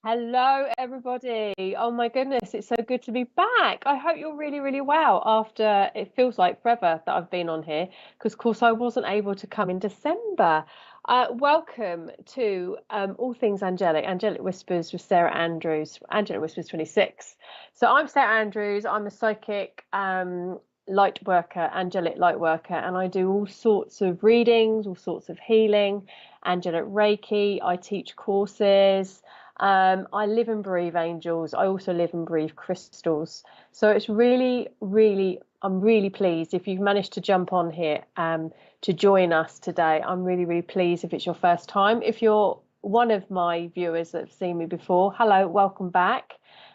Hello, everybody. Oh my goodness, it's so good to be back. I hope you're really, really well after it feels like forever that I've been on here because, of course, I wasn't able to come in December. Welcome to All Things Angelic, Angelic Whispers with Sarah Andrews, Angelic Whispers 26. So I'm Sarah Andrews. I'm a psychic light worker, angelic light worker, and I do all sorts of readings, all sorts of healing, angelic Reiki. I teach courses. I live and breathe angels. I also live and breathe crystals. So it's really, really, I'm really pleased if you've managed to jump on here to join us today. I'm really, really pleased if it's your first time. If you're one of my viewers that have seen me before, hello, welcome back.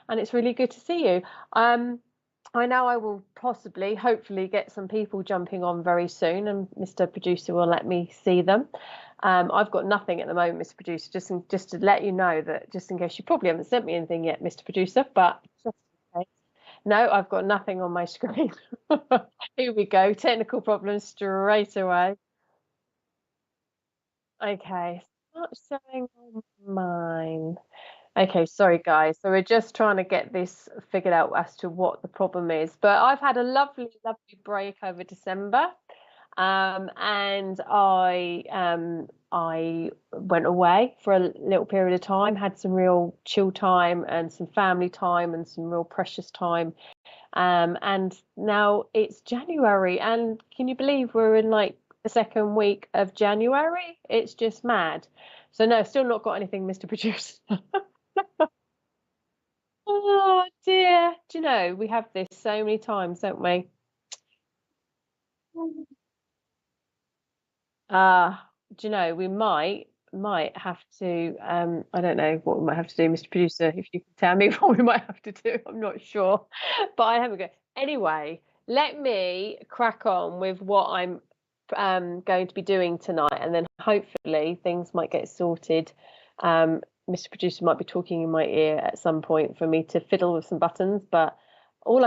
And it's really good to see you. I know I will possibly, hopefully, get some people jumping on very soon, and Mr. Producer will let me see them. I've got nothing at the moment, Mr. Producer, just to let you know that, just in case you probably haven't sent me anything yet, Mr. Producer, but just in case. No, I've got nothing on my screen. Here we go, technical problems straight away. Okay, start showing on mine. Okay, sorry guys. So we're just trying to get this figured out as to what the problem is. But I've had a lovely, lovely break over December. And I went away for a little period of time, had some real chill time and some family time and some real precious time. And now it's January, and can you believe we're in like the second week of January? It's just mad. So no, still not got anything, Mr. Producer. Oh dear. Do you know, we have this so many times, don't we? Do you know, we might have to I don't know what we might have to do, Mr. Producer, if you can tell me what we might have to do. I'm not sure. But I haven't go. Anyway, let me crack on with what I'm going to be doing tonight, and then hopefully things might get sorted. Mr. Producer might be talking in my ear at some point for me to fiddle with some buttons, but all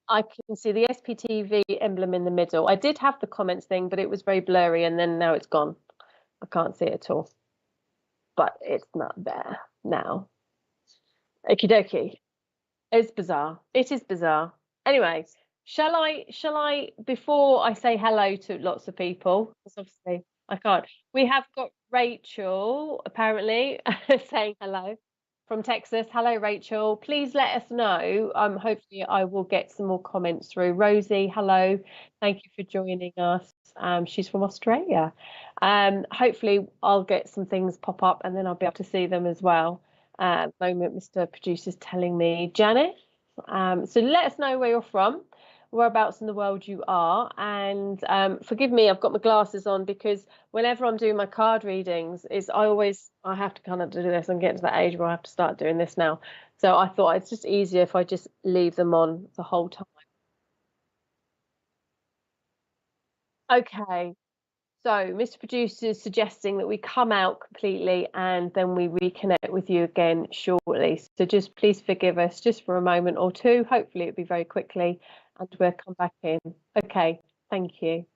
I can see the SPTV emblem in the middle. I did have the comments thing, but it was very blurry, and then now it's gone. I can't see it at all, but it's not there now. Okie dokie. It's bizarre. It is bizarre. Anyway, shall I, before I say hello to lots of people, because obviously I can't. We have got Rachel apparently saying hello from Texas. Hello, Rachel. Please let us know. Hopefully I will get some more comments through. Rosie, hello. Thank you for joining us. She's from Australia. Hopefully I'll get some things pop up and then I'll be able to see them as well. At the moment, Mr. Producer's telling me, Janet. So let us know where you're from, whereabouts in the world you are. And forgive me, I've got my glasses on because whenever I'm doing my card readings, I have to kind of do this and get to that age where I have to start doing this now. So I thought it's just easier if I just leave them on the whole time. Okay. So, Mr. Producer is suggesting that we come out completely and then we reconnect with you again shortly. So just please forgive us just for a moment or two. Hopefully it'll be very quickly and we'll come back in. Okay, thank you.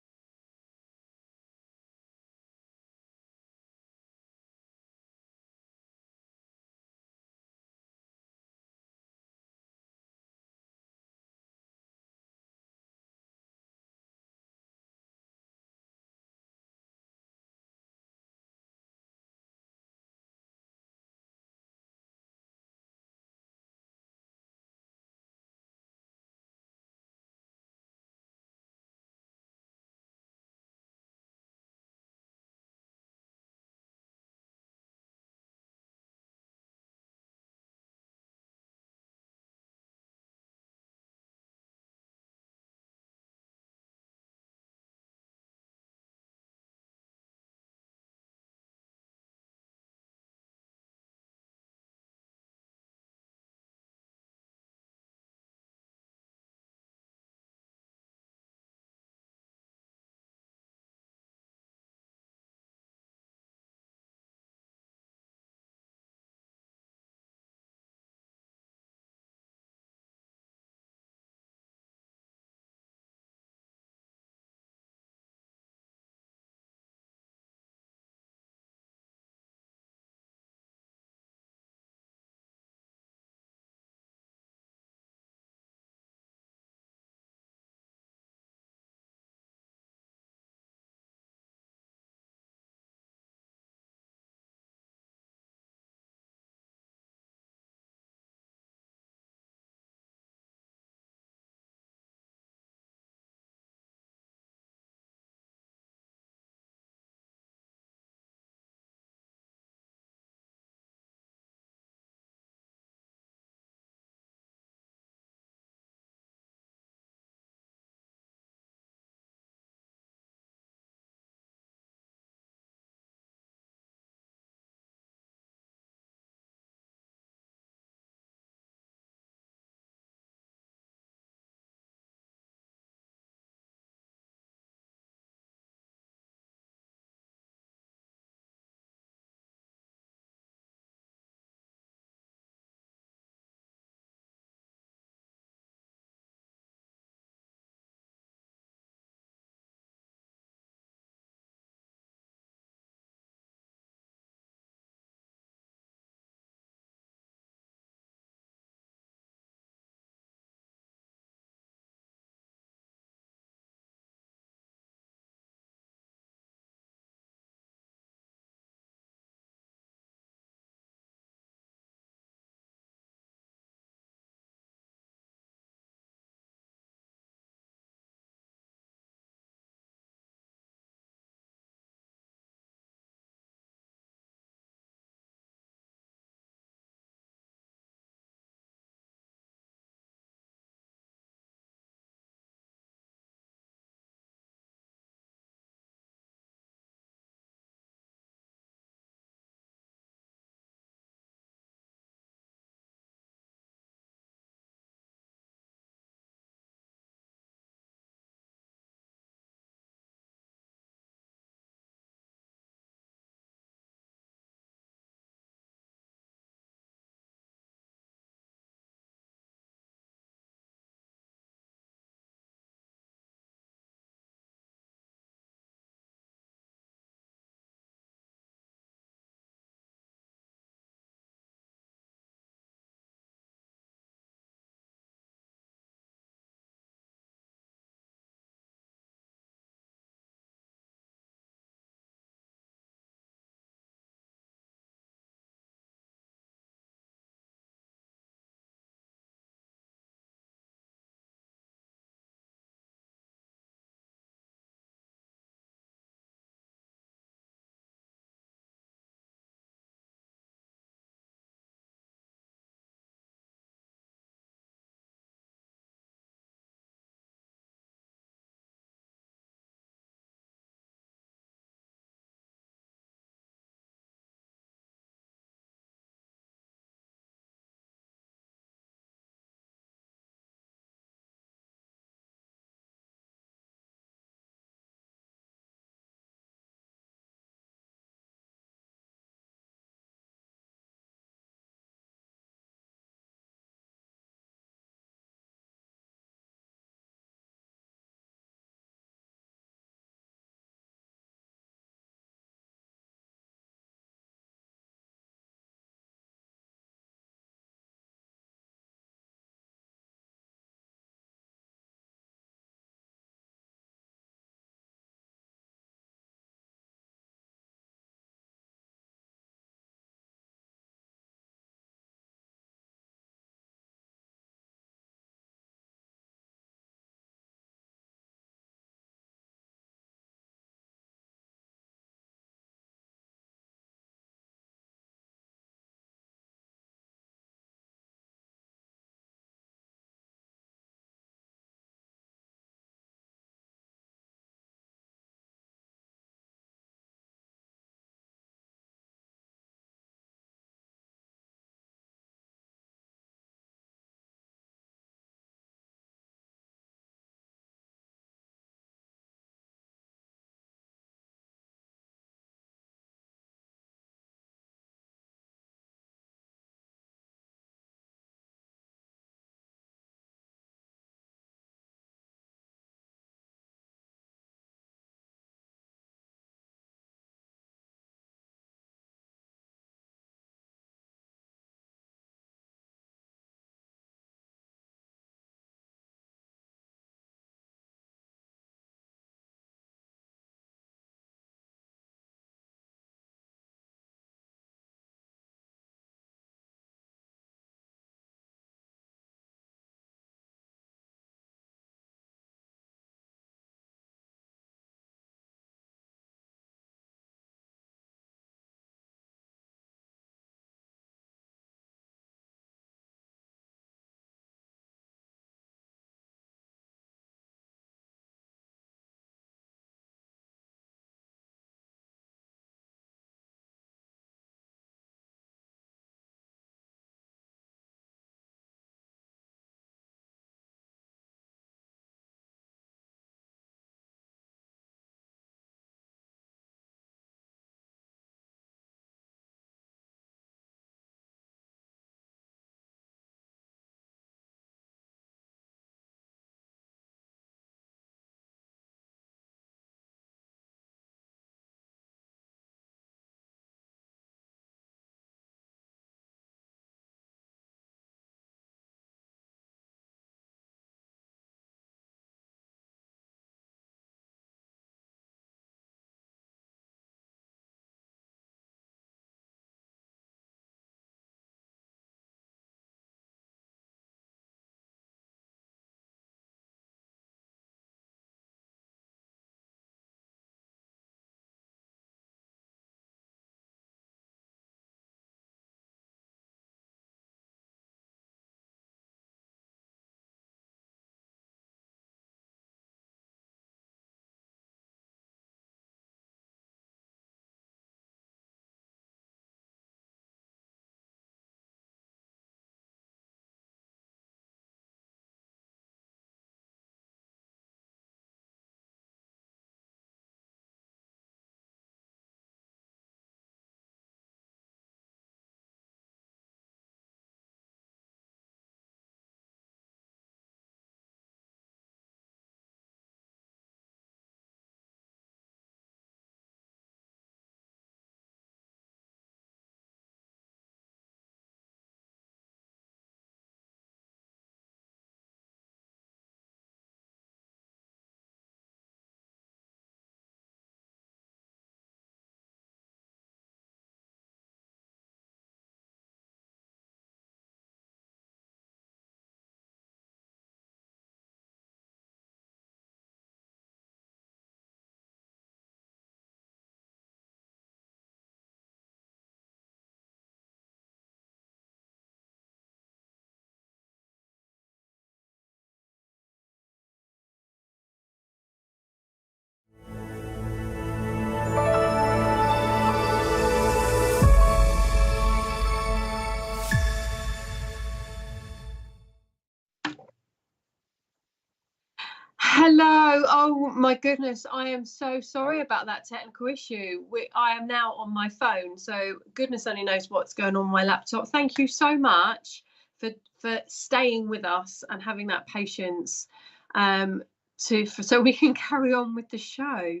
Oh my goodness, I am so sorry about that technical issue. I am now on my phone, so goodness only knows what's going on my laptop. Thank you so much for staying with us and having that patience, so we can carry on with the show.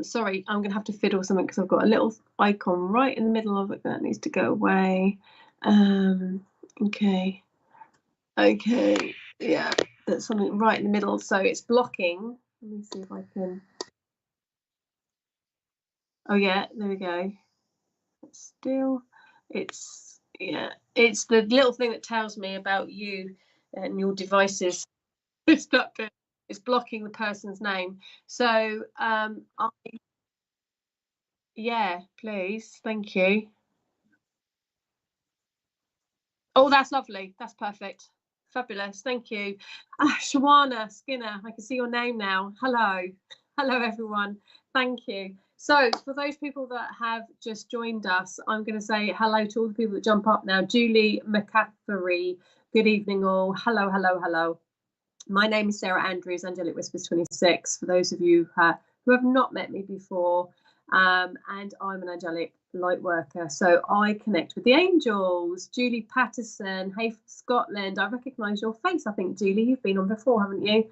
Sorry, I'm gonna have to fiddle something because I've got a little icon right in the middle of it that needs to go away. Okay, yeah, that's something right in the middle, so it's blocking. Let me see if I can. Oh yeah, there we go. Still, it's it's the little thing that tells me about you and your devices. It's not good. It's blocking the person's name. So yeah, please, thank you. Oh, that's lovely. That's perfect. Fabulous. Thank you. Shawana Skinner, I can see your name now. Hello. Hello, everyone. Thank you. So, for those people that have just joined us, I'm going to say hello to all the people that jump up now. Julie McCaffrey, good evening, all. Hello, hello, hello. My name is Sarah Andrews, Angelic Whispers 26. For those of you who have not met me before, and I'm an angelic light worker, so I connect with the angels. Julie Patterson, hey from Scotland, I recognise your face. I think, Julie, you've been on before, haven't you?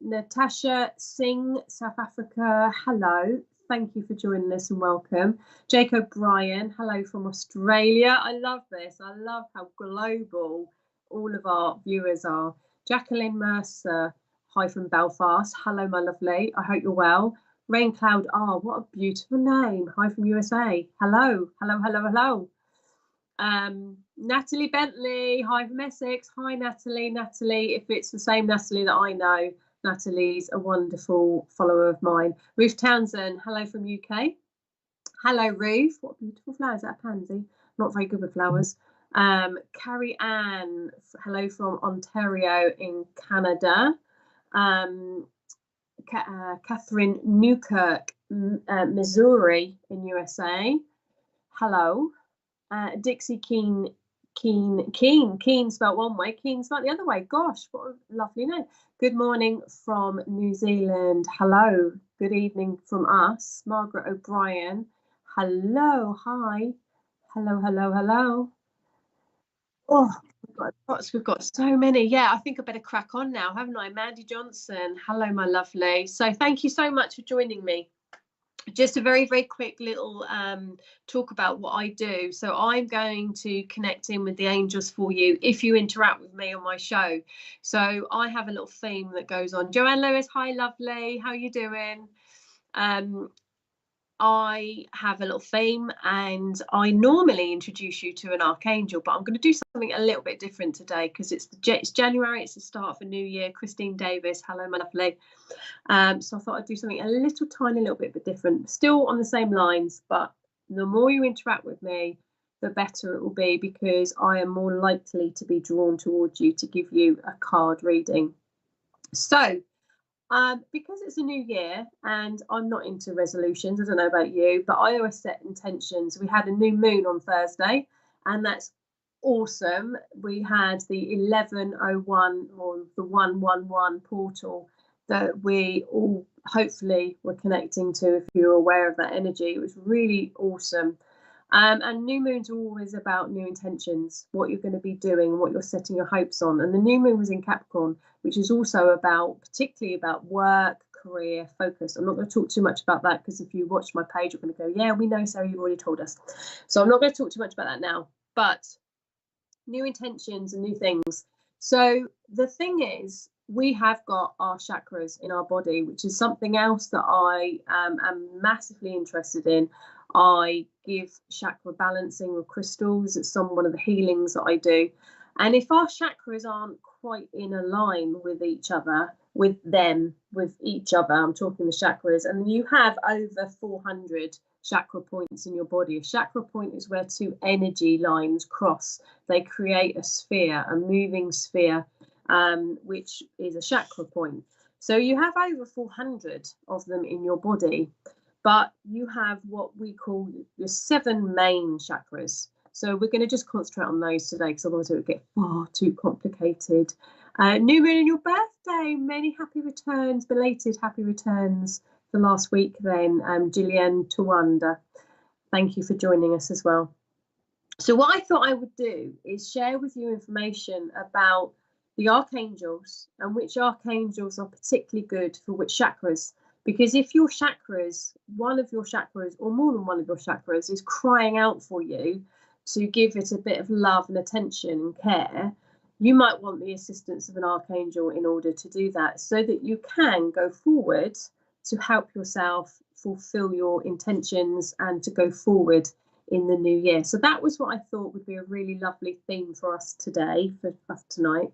Natasha Singh, South Africa, hello. Thank you for joining us and welcome. Jake O'Brien, hello from Australia. I love this. I love how global all of our viewers are. Jacqueline Mercer, hi from Belfast. Hello, my lovely. I hope you're well. Rain Cloud R, what a beautiful name. Hi from USA. Hello, hello, hello, hello. Natalie Bentley, hi from Essex. Hi, Natalie. Natalie, if it's the same Natalie that I know, Natalie's a wonderful follower of mine. Ruth Townsend, hello from UK. Hello, Ruth. What beautiful flowers. Is that a pansy? Not very good with flowers. Carrie Ann, hello from Ontario in Canada. Catherine Newkirk, Missouri in USA. Hello. Dixie Keen spelled one way, Keen spelled the other way. Gosh, what a lovely name. Good morning from New Zealand. Hello. Good evening from us. Margaret O'Brien. Hello. Hi. Hello, hello, hello. Oh, we've got so many. Yeah, I think I better crack on now, haven't I? Mandy Johnson. Hello, my lovely. So thank you so much for joining me. Just a very, very quick little talk about what I do. So I'm going to connect in with the angels for you if you interact with me on my show. So I have a little theme that goes on. Joanne Lewis, hi, lovely. How are you doing? I have a little theme and I normally introduce you to an archangel, but I'm going to do something a little bit different today because it's January, it's the start of a new year. Christine Davis, hello, my lovely. So I thought I'd do something a little tiny little bit different, still on the same lines, but the more you interact with me, the better it will be because I am more likely to be drawn towards you to give you a card reading. So because it's a new year and I'm not into resolutions, I don't know about you, but I always set intentions. We had a new moon on Thursday and that's awesome. We had the 1101 or the 111 portal that we all hopefully were connecting to if you're aware of that energy. It was really awesome. And new moons are always about new intentions, what you're going to be doing, what you're setting your hopes on. And the new moon was in Capricorn, which is also about, particularly about work, career, focus. I'm not going to talk too much about that because if you watch my page, you're going to go, yeah, we know, Sarah, you've already told us. So I'm not going to talk too much about that now. But new intentions and new things. So the thing is, we have got our chakras in our body, which is something else that I am massively interested in. I give chakra balancing with crystals. It's one of the healings that I do. And if our chakras aren't quite in a line with each other, with each other, I'm talking the chakras, and you have over 400 chakra points in your body. A chakra point is where two energy lines cross. They create a sphere, a moving sphere, which is a chakra point. So you have over 400 of them in your body, but you have what we call your 7 main chakras. So we're going to just concentrate on those today because otherwise it would get far too complicated. New moon on your birthday. Many happy returns, belated happy returns for last week then, Gillian Tawanda. Thank you for joining us as well. So what I thought I would do is share with you information about the archangels and which archangels are particularly good for which chakras. Because if your chakras, one of your chakras or more than one of your chakras is crying out for you to give it a bit of love and attention and care, you might want the assistance of an archangel in order to do that, so that you can go forward to help yourself fulfill your intentions and to go forward in the new year. So that was what I thought would be a really lovely theme for us today, for us tonight.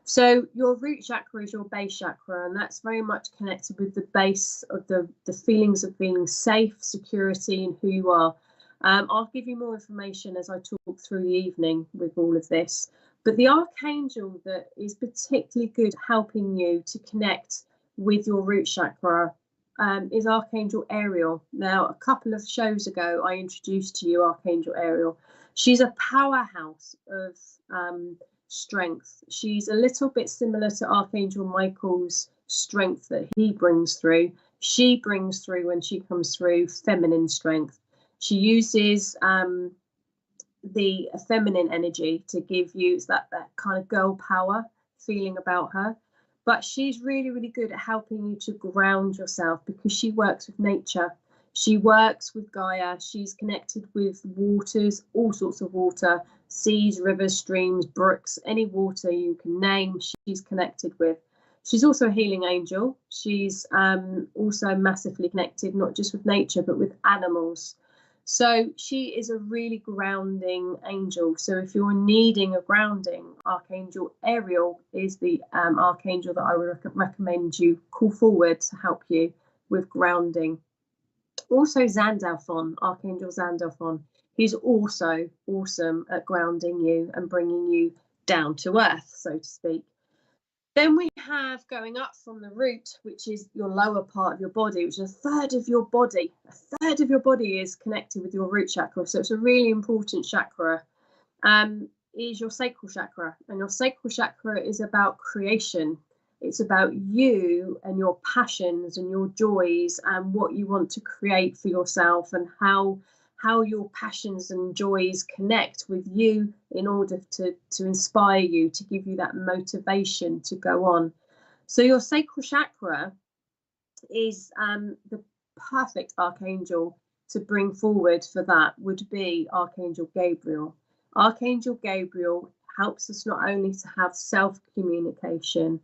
So your root chakra is your base chakra, and that's very much connected with the base of the feelings of being safe, security, and who you are. I'll give you more information as I talk through the evening with all of this. But the archangel that is particularly good at helping you to connect with your root chakra is Archangel Ariel. Now, a couple of shows ago, I introduced to you Archangel Ariel. She's a powerhouse of strength. She's a little bit similar to Archangel Michael's strength that he brings through. She brings through, when she comes through, feminine strength. She uses the feminine energy to give you that kind of girl power feeling about her. But she's really, really good at helping you to ground yourself, because she works with nature. She works with Gaia. She's connected with waters, all sorts of water, seas, rivers, streams, brooks, any water you can name, she's connected with. She's also a healing angel. She's also massively connected, not just with nature, but with animals. So she is a really grounding angel. So if you're needing a grounding, Archangel Ariel is the archangel that I would recommend you call forward to help you with grounding. Also Zandalphon, Archangel Zandalphon, he's also awesome at grounding you and bringing you down to earth, so to speak. Then we have going up from the root, which is your lower part of your body, which is a third of your body. A third of your body is connected with your root chakra. So it's a really important chakra, is your sacral chakra. And your sacral chakra is about creation. It's about you and your passions and your joys and what you want to create for yourself, and how your passions and joys connect with you in order to inspire you, to give you that motivation to go on. So your sacral chakra is the perfect archangel to bring forward for that would be Archangel Gabriel. Archangel Gabriel helps us not only to have self-communication.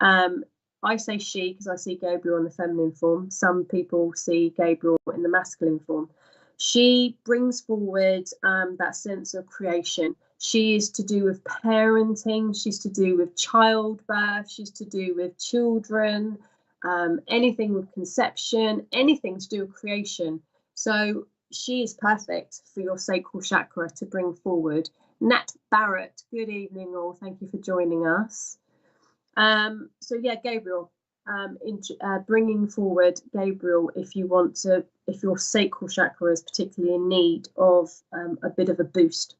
I say she because I see Gabriel in the feminine form. Some people see Gabriel in the masculine form. She brings forward that sense of creation. She is to do with parenting. She's to do with childbirth. She's to do with children, anything with conception, anything to do with creation. So she is perfect for your sacral chakra to bring forward. Nat Barrett, good evening all. Thank you for joining us. So yeah, Gabriel. Bringing forward Gabriel if your sacral chakra is particularly in need of a bit of a boost.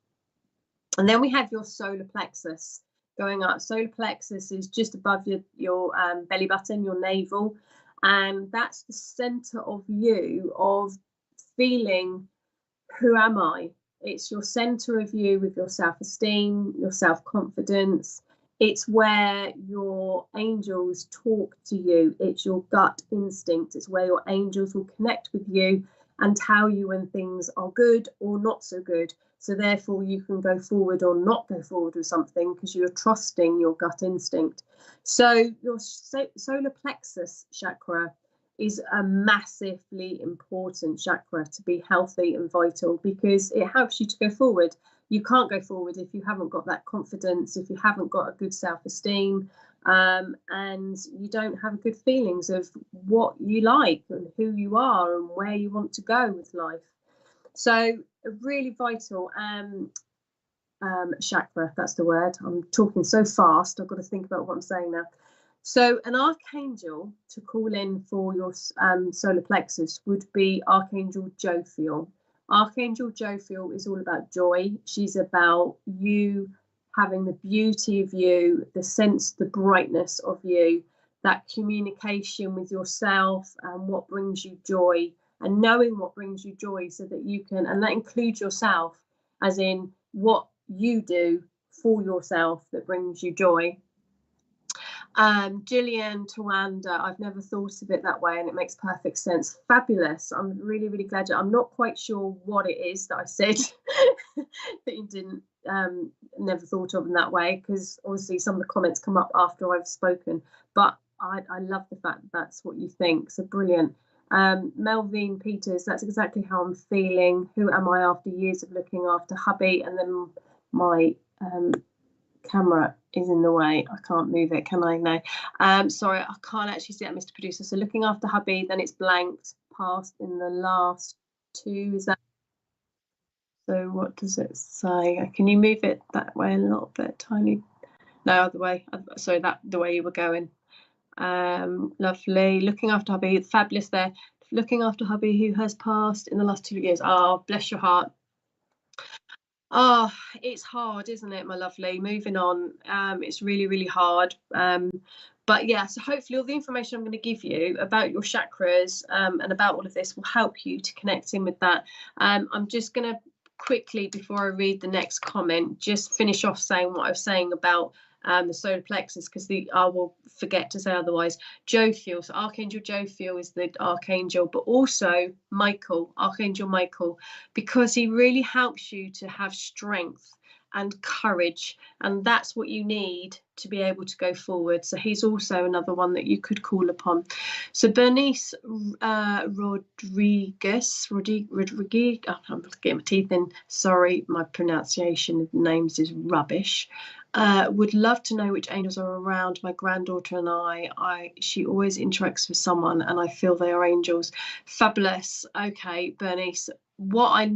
And then we have your solar plexus going up. Solar plexus is just above your belly button, your navel, and that's the center of you, of feeling, who am I? It's your center of you with your self-esteem, your self-confidence. It's where your angels talk to you. It's your gut instinct. It's where your angels will connect with you and tell you when things are good or not so good. So therefore you can go forward or not go forward with something because you're trusting your gut instinct. So your solar plexus chakra is a massively important chakra to be healthy and vital, because it helps you to go forward. You can't go forward if you haven't got that confidence, if you haven't got a good self-esteem, and you don't have good feelings of what you like and who you are and where you want to go with life. So a really vital chakra, that's the word. I'm talking so fast, I've got to think about what I'm saying now. So an archangel to call in for your solar plexus would be Archangel Jophiel. Archangel Jophiel is all about joy. She's about you having the beauty of you, the sense, the brightness of you, that communication with yourself and what brings you joy, and knowing what brings you joy so that you can, and that includes yourself, as in what you do for yourself that brings you joy. Gillian Tawanda, I've never thought of it that way, and it makes perfect sense. Fabulous. I'm really, really glad. I'm not quite sure what it is that I said that you didn't never thought of in that way, because obviously some of the comments come up after I've spoken, but I love the fact that that's what you think. So brilliant. Melvin Peters, that's exactly how I'm feeling. Who am I after years of looking after hubby? And then my camera is in the way. I can't move it, can I? No. Sorry, I can't actually see that, Mr. Producer. So looking after hubby, then it's blanked, passed in the last two. Is that? So what does it say? Can you move it that way a little bit, tiny? No, other way. Sorry, that the way you were going. Lovely. Looking after hubby, fabulous there. Looking after hubby who has passed in the last 2 years. Oh, bless your heart. Oh, it's hard, isn't it, my lovely? Moving on. It's really, really hard. But yeah, so hopefully all the information I'm going to give you about your chakras and about all of this will help you to connect in with that. I'm just going to quickly, before I read the next comment, just finish off saying what I was saying about the solar plexus, because I will forget to say otherwise. Jophiel, so Archangel Jophiel is the archangel, but also Michael, Archangel Michael, because he really helps you to have strength and courage, and that's what you need to be able to go forward. So he's also another one that you could call upon. So Bernice Rodriguez, I'm getting my teeth in, sorry, my pronunciation of names is rubbish. Would love to know which angels are around my granddaughter and she always interacts with someone and I feel they are angels. Fabulous. Okay, Bernice, what I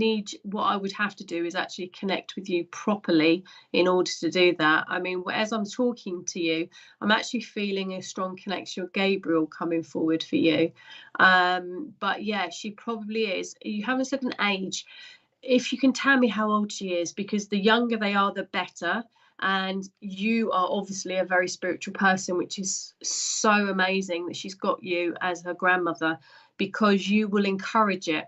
would have to do is actually connect with you properly in order to do that. I mean, as I'm talking to you, I'm actually feeling a strong connection with Gabriel coming forward for you. But yeah, she probably is. You haven't said an age. If you can tell me how old she is, because the younger they are, the better. And you are obviously a very spiritual person, which is so amazing that she's got you as her grandmother, because you will encourage it.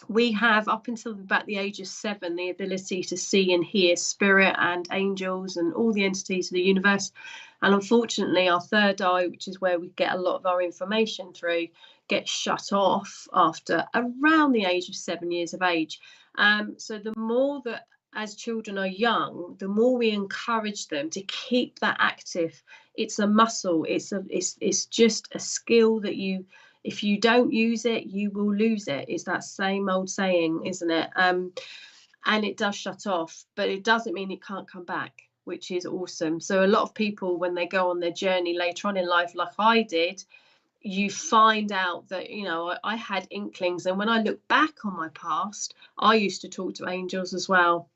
We have, up until about the age of 7, the ability to see and hear spirit and angels and all the entities of the universe. And unfortunately, our third eye, which is where we get a lot of our information through, gets shut off after around the age of 7 years of age. So the more that as children are young, the more we encourage them to keep that active. It's a muscle. It's just a skill that if you don't use it, you will lose it. It's that same old saying, isn't it? And it does shut off, but it doesn't mean it can't come back, which is awesome. So a lot of people, when they go on their journey later on in life, like I did, you find out that, I had inklings. And when I look back on my past, I used to talk to angels as well,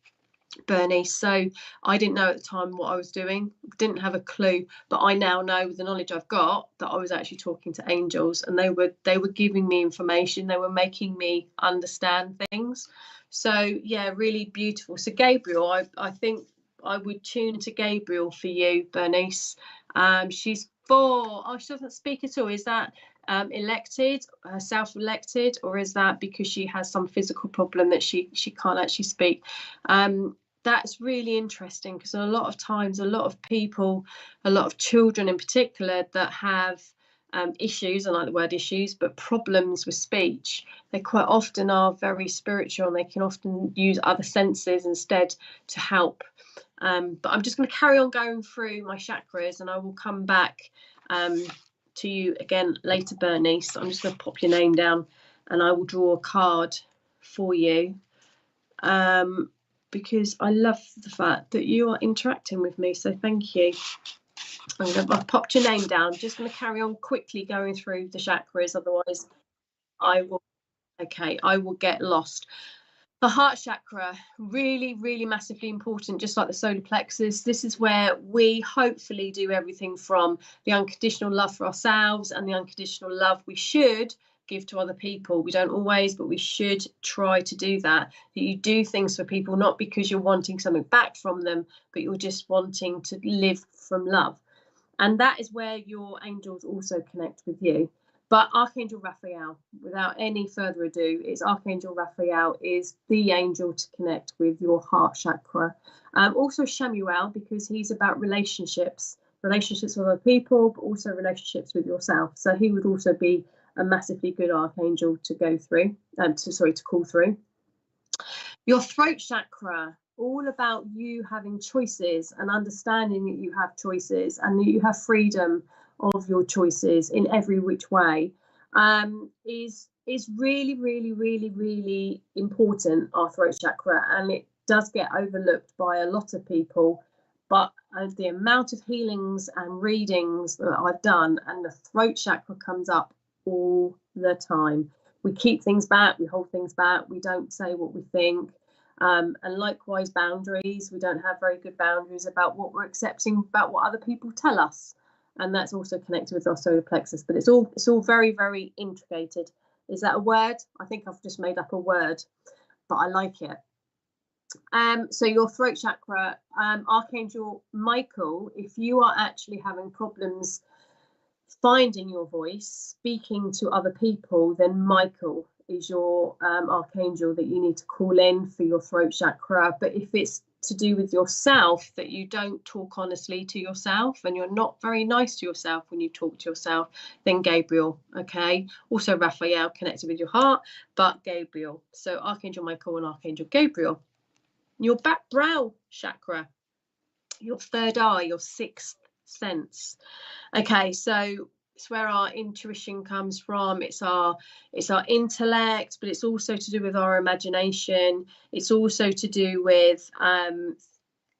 Bernie. So I didn't know at the time what I was doing, didn't have a clue, but I now know with the knowledge I've got that I was actually talking to angels, and they were giving me information, they were making me understand things. So yeah, really beautiful. So Gabriel, I think I would tune to Gabriel for you, Bernice. She's 4. Oh, she doesn't speak at all. Is that elected, self-elected, or is that because she has some physical problem that she can't actually speak? That's really interesting, because a lot of times, a lot of people, a lot of children in particular that have issues, I like the word issues, but problems with speech, they quite often are very spiritual, and they can often use other senses instead to help. But I'm just going to carry on going through my chakras, and I will come back to you again later, Bernice. So I'm just going to pop your name down and I will draw a card for you, because I love the fact that you are interacting with me, so thank you. I've popped your name down. I'm just going to carry on quickly going through the chakras, otherwise I will get lost. The heart chakra, really, really massively important, just like the solar plexus. This is where we hopefully do everything from the unconditional love for ourselves and the unconditional love we should give to other people. We don't always, but we should try to do that. That you do things for people, not because you're wanting something back from them, but you're just wanting to live from love. And that is where your angels also connect with you. But Archangel Raphael, without any further ado, it's Archangel Raphael is the angel to connect with your heart chakra. Also Shamuel, because he's about relationships with other people, but also relationships with yourself. So he would also be a massively good archangel to go through, to call through. Your throat chakra, all about you having choices and understanding that you have choices and that you have freedom of your choices in every which way, is really, really, really, really important, our throat chakra, and it does get overlooked by a lot of people. But the amount of healings and readings that I've done, and the throat chakra comes up all the time. We keep things back, we hold things back, we don't say what we think. And likewise, boundaries. We don't have very good boundaries about what we're accepting, about what other people tell us. And that's also connected with our solar plexus. But it's all very, very intricated. Is that a word? I think I've just made up a word, but I like it. So your throat chakra, Archangel Michael, if you are actually having problems finding your voice, speaking to other people, then Michael is your archangel that you need to call in for your throat chakra. But if it's to do with yourself, that you don't talk honestly to yourself and you're not very nice to yourself when you talk to yourself, then Gabriel. Okay, also Raphael connected with your heart, but Gabriel. So Archangel Michael and Archangel Gabriel. Your back brow chakra, your third eye, your sixth sense. Okay, so it's where our intuition comes from. It's our intellect, but it's also to do with our imagination. It's also to do with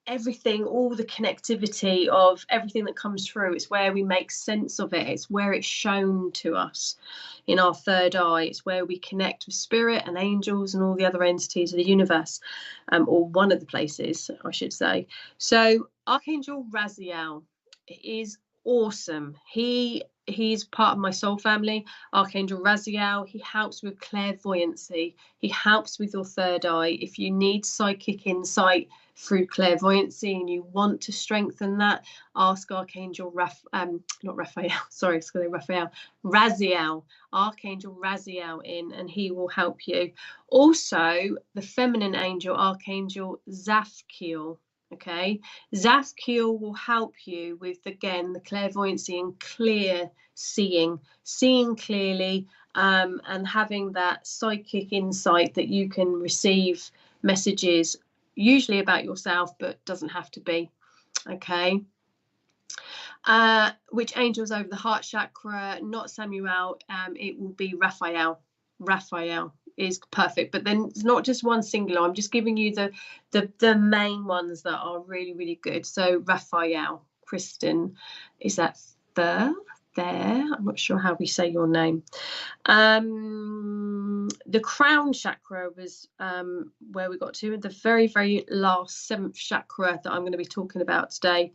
everything, all the connectivity of everything that comes through. It's where we make sense of it. It's where it's shown to us in our third eye. It's where we connect with spirit and angels and all the other entities of the universe, or one of the places, I should say. So Archangel Raziel is awesome. He's part of my soul family. Archangel Raziel, he helps with clairvoyancy. He helps with your third eye. If you need psychic insight through clairvoyancy and you want to strengthen that, ask Archangel Raziel, Archangel Raziel in, and he will help you. Also, the feminine angel, Archangel Zafkiel. Okay, Zafkiel will help you with, again, the clairvoyancy and clear seeing clearly, and having that psychic insight that you can receive messages, usually about yourself, but doesn't have to be. Okay. Which angel's over the heart chakra? Not Samuel. It will be Raphael. Raphael is perfect, but then it's not just one singular. I'm just giving you the main ones that are really, really good. So Raphael, Kristen, is that there? I'm not sure how we say your name. The crown chakra was where we got to, the very, very last, seventh chakra that I'm going to be talking about today.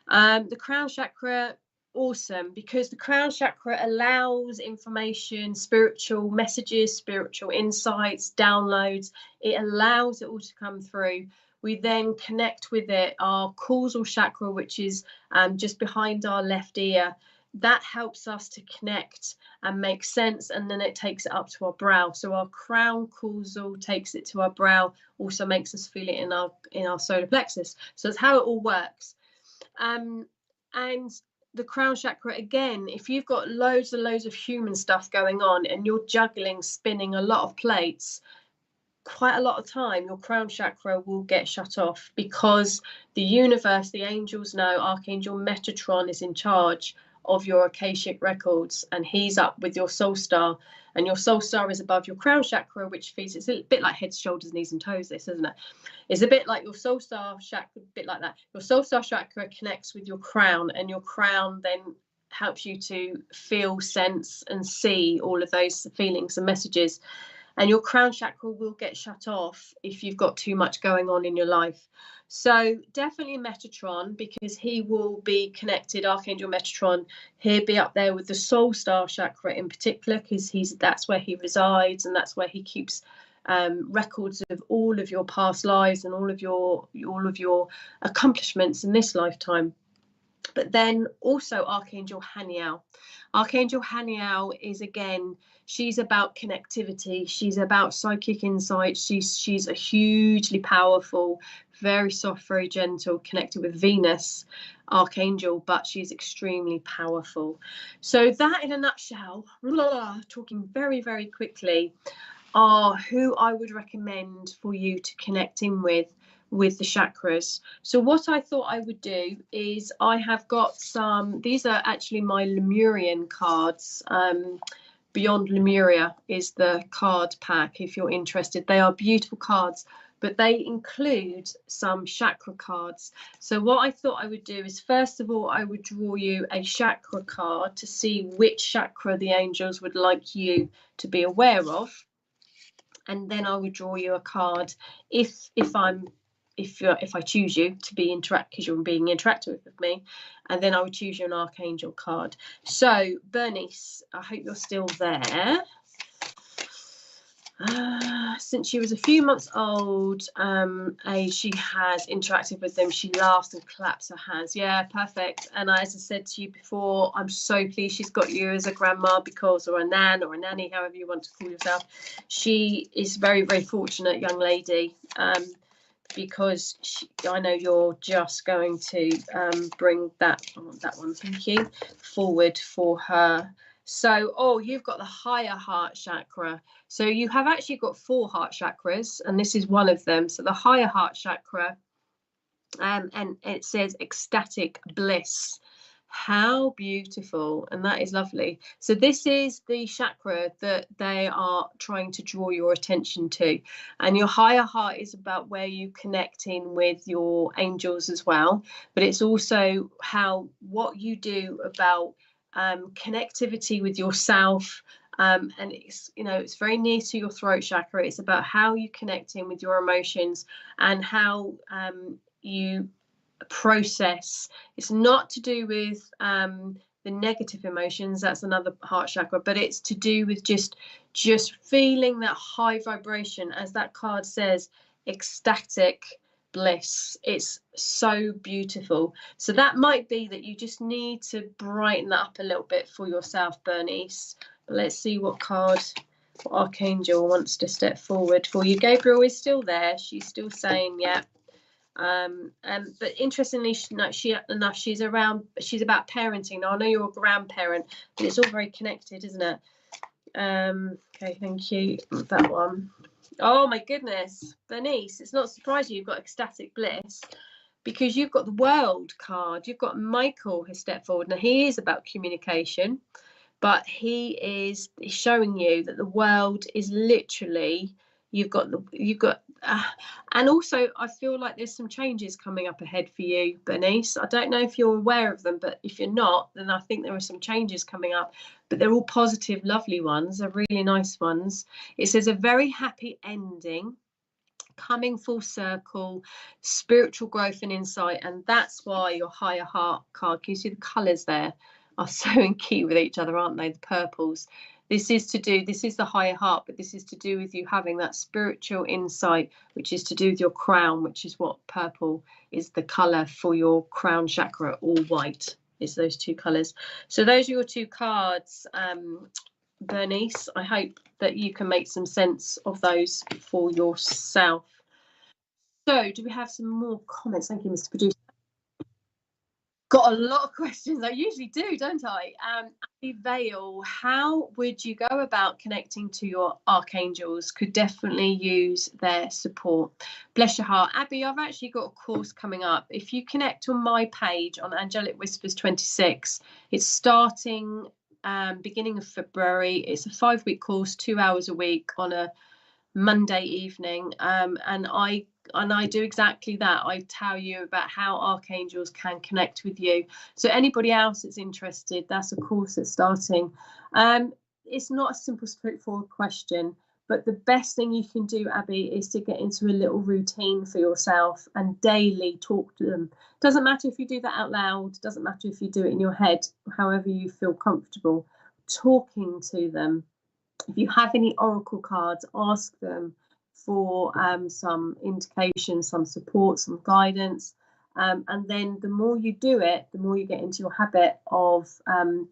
The crown chakra, awesome, because the crown chakra allows information, spiritual messages, spiritual insights, downloads. It allows it all to come through. We then connect with it. Our causal chakra, which is just behind our left ear, that helps us to connect and make sense, and then it takes it up to our brow. So our crown causal takes it to our brow, also makes us feel it in our solar plexus. So that's how it all works. And the crown chakra, again, if you've got loads and loads of human stuff going on and you're juggling, spinning a lot of plates, quite a lot of time your crown chakra will get shut off, because the universe, the angels know Archangel Metatron is in charge of your Akashic records, and he's up with your soul star, and your soul star is above your crown chakra, which feeds, it's a bit like heads, shoulders, knees and toes, this, isn't it? It's a bit like your soul star chakra, a bit like that. Your soul star chakra connects with your crown, and your crown then helps you to feel, sense and see all of those feelings and messages. and your crown chakra will get shut off if you've got too much going on in your life. So definitely Metatron, because he will be connected, Archangel Metatron. He'll be up there with the soul star chakra in particular, because that's where he resides, and that's where he keeps records of all of your past lives and all of your accomplishments in this lifetime. But then also Archangel Haniel. Archangel Haniel is, again, she's about connectivity. She's about psychic insight. She's a hugely powerful, very soft, very gentle, connected with Venus archangel, but she's extremely powerful. So that, in a nutshell, talking very, very quickly, are who I would recommend for you to connect in with the chakras. So what I thought I would do is, I have got some, these are actually my Lemurian cards. Beyond Lemuria is the card pack, if you're interested. They are beautiful cards, but they include some chakra cards. So what I thought I would do is, first of all, I would draw you a chakra card to see which chakra the angels would like you to be aware of. And then I would draw you a card if I choose you to be because you're being interactive with me, and then I would choose you an archangel card. So Bernice, I hope you're still there. Since she was a few months old, she has interacted with them. She laughs and claps her hands. Yeah, perfect. And as I said to you before, I'm so pleased she's got you as a grandma, or a nan or a nanny, however you want to call yourself. She is very, very fortunate young lady, because I know you're just going to bring that one, thank you, forward for her. So, you've got the higher heart chakra. So you have actually got 4 heart chakras, and this is one of them. So the higher heart chakra, and it says ecstatic bliss. How beautiful, and that is lovely. So this is the chakra that they are trying to draw your attention to, and your higher heart is about where you connect in with your angels as well, but it's also what you do about connectivity with yourself, and it's very near to your throat chakra. It's about how you connect in with your emotions and how you process. It's not to do with the negative emotions, that's another heart chakra, but it's to do with just feeling that high vibration, as that card says, ecstatic bliss. It's so beautiful. So that might be that you just need to brighten that up a little bit for yourself, Bernice. Let's see what archangel wants to step forward for you. Gabriel is still there. She's still saying, yeah. But interestingly, she's around. She's about parenting. Now I know you're a grandparent, but it's all very connected, isn't it? Okay, thank you. That one. Oh my goodness, Bernice, it's not surprising you've got ecstatic bliss, because you've got the World card. You've got Michael has stepped forward. Now he is about communication, but he is showing you that the world is literally, and also I feel like there's some changes coming up ahead for you, Bernice. I don't know if you're aware of them, but if you're not, then I think there are some changes coming up, but they're all positive, lovely ones. They're really nice ones. It says a very happy ending, coming full circle, spiritual growth and insight. And that's why your higher heart card, can you see the colours there are so in key with each other, aren't they? The purples. This is the higher heart, but this is to do with you having that spiritual insight, which is to do with your crown, which is what purple is, the colour for your crown chakra, all white. It's those 2 colours. So those are your 2 cards, Bernice. I hope that you can make some sense of those for yourself. So do we have some more comments? Thank you, Mr. Producer. Got a lot of questions. I usually do, don't I? Abby Vale, how would you go about connecting to your archangels? Could definitely use their support. Bless your heart. Abby, I've actually got a course coming up. If you connect on my page on Angelic Whispers 26, it's starting beginning of February. It's a 5-week course, 2 hours a week on a Monday evening, and I do exactly that. I tell you about how archangels can connect with you. So anybody else that's interested, that's a course that's starting. It's not a simple, straightforward question, But the best thing you can do, Abby, is to get into a little routine for yourself and daily talk to them. Doesn't matter if you do that out loud, doesn't matter if you do it in your head, however you feel comfortable, talking to them. If you have any oracle cards, ask them for some indication, some support, some guidance. And then the more you do it, the more you get into your habit of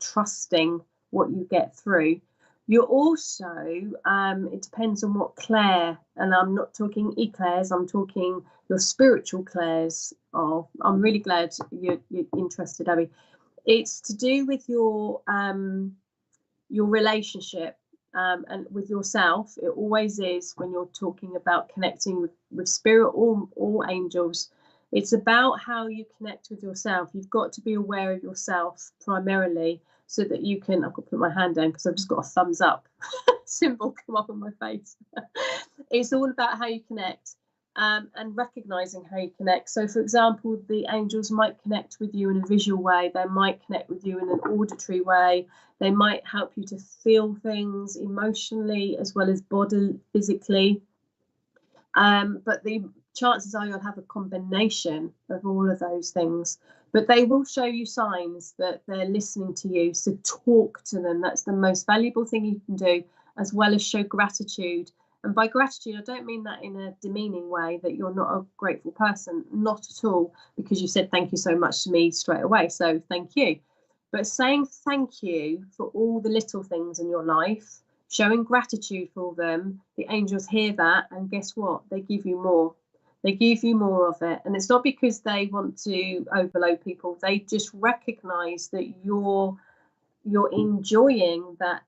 trusting what you get through. You're also, it depends on what clair, and I'm not talking eclairs, I'm talking your spiritual clairs. Oh, I'm really glad you're interested, Abby. It's to do with your relationship and with yourself. It always is when you're talking about connecting with spirit or angels. It's about how you connect with yourself. You've got to be aware of yourself primarily, so that you can, I've got to put my hand down because I've just got a thumbs up symbol come up on my face. It's all about how you connect and recognizing how you connect. So for example, the angels might connect with you in a visual way, they might connect with you in an auditory way, they might help you to feel things emotionally as well as body physically, but the chances are you'll have a combination of all of those things. But they will show you signs that they're listening to you. So talk to them. That's the most valuable thing you can do, as well as show gratitude. And by gratitude, I don't mean that in a demeaning way, that you're not a grateful person. Not at all, because you said thank you so much to me straight away. So thank you. But saying thank you for all the little things in your life, showing gratitude for them, the angels hear that, and guess what? They give you more. They give you more of it. And it's not because they want to overload people. They just recognize that you're enjoying that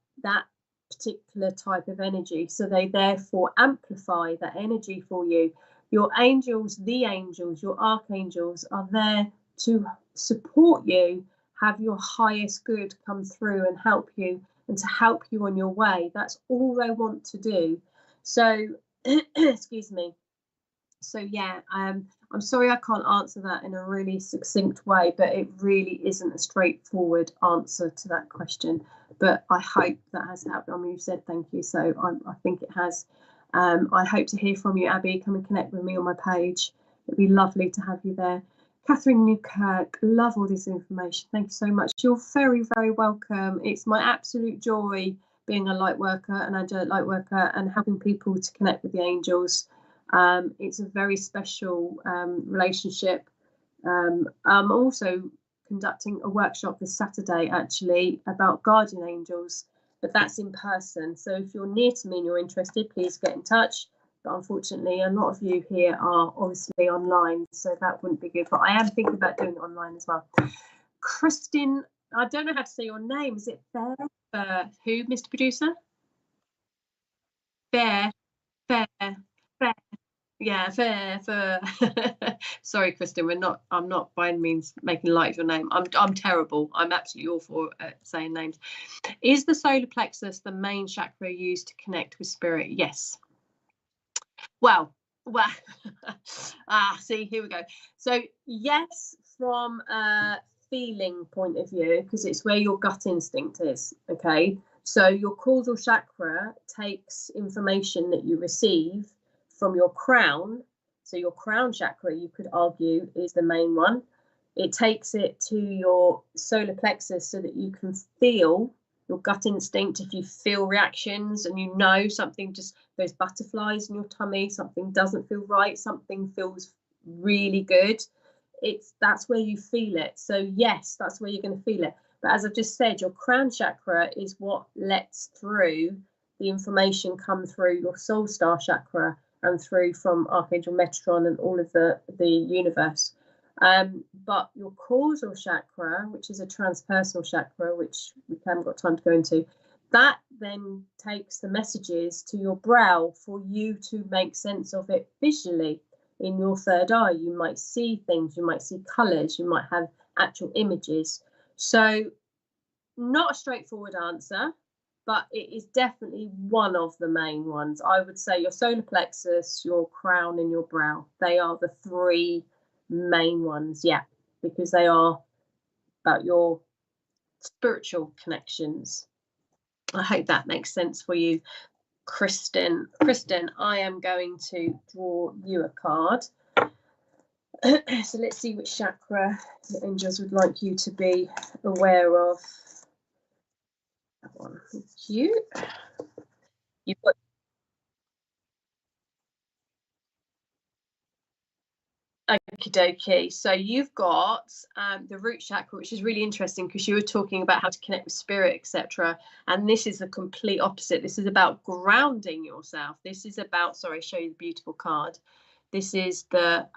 particular type of energy. So they therefore amplify that energy for you. Your angels, the angels, your archangels are there to support you, have your highest good come through and help you, and to help you on your way. That's all they want to do. So, excuse me. So yeah, I'm sorry I can't answer that in a really succinct way, but it really isn't a straightforward answer to that question. But I hope that has helped. I mean, you've said thank you, so I think it has. I hope to hear from you, Abby. Come and connect with me on my page. It'd be lovely to have you there. Catherine Newkirk, love all this information. Thank you so much. You're very, very welcome. It's my absolute joy being a light worker, an angelic light worker, and helping people to connect with the angels. It's a very special relationship. I'm also conducting a workshop this Saturday, actually, about guardian angels, but that's in person. So if you're near to me and you're interested, please get in touch. But unfortunately, a lot of you here are obviously online, so that wouldn't be good. But I am thinking about doing it online as well. Kristin, I don't know how to say your name. Is it Fair? Who, Mr. Producer? Fair. Yeah, fair. Sorry, Kristin, I'm not by any means making light of your name. I'm terrible. I'm absolutely awful at saying names. Is the solar plexus the main chakra used to connect with spirit? Yes. Well, see, here we go. So yes, from a feeling point of view, because it's where your gut instinct is. Okay, so your causal chakra takes information that you receive from your crown. So your crown chakra, you could argue, is the main one. It takes it to your solar plexus so that you can feel your gut instinct. If you feel reactions and you know something, just those butterflies in your tummy, something doesn't feel right, something feels really good, that's where you feel it. So yes, that's where you're going to feel it. But as I've just said, your crown chakra is what lets through the information come through your soul star chakra and through from Archangel Metatron and all of the universe. But your causal chakra, which is a transpersonal chakra, which we haven't got time to go into, that then takes the messages to your brow for you to make sense of it visually. In your third eye, you might see things, you might see colours, you might have actual images. So not a straightforward answer, but it is definitely one of the main ones. I would say your solar plexus, your crown and your brow. They are the three main ones, yeah, because they are about your spiritual connections. I hope that makes sense for you. Kristen. Kristen, I am going to draw you a card. So let's see which chakra the angels would like you to be aware of. That one. Thank you. You've got Okie dokie. So you've got the root chakra, which is really interesting because you were talking about how to connect with spirit, etc. And this is the complete opposite. This is about grounding yourself. This is about, sorry, show you the beautiful card. This is the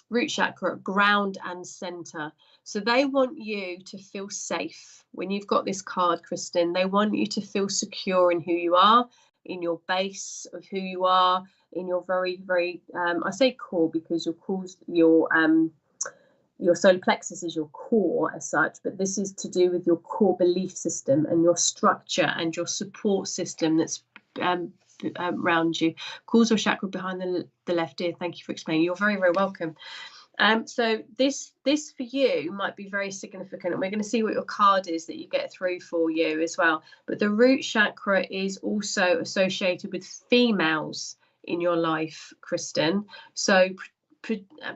root chakra, ground and center. So they want you to feel safe. When you've got this card, Kristen, they want you to feel secure in who you are, in your base of who you are, in your very, very, I say core because your solar plexus is your core as such, but this is to do with your core belief system and your structure and your support system that's around you. Causal chakra behind the left ear. Thank you for explaining. You're very, very welcome. So this for you might be very significant, and we're going to see what your card is that you get through for you as well. But the root chakra is also associated with females in your life, Kristen. So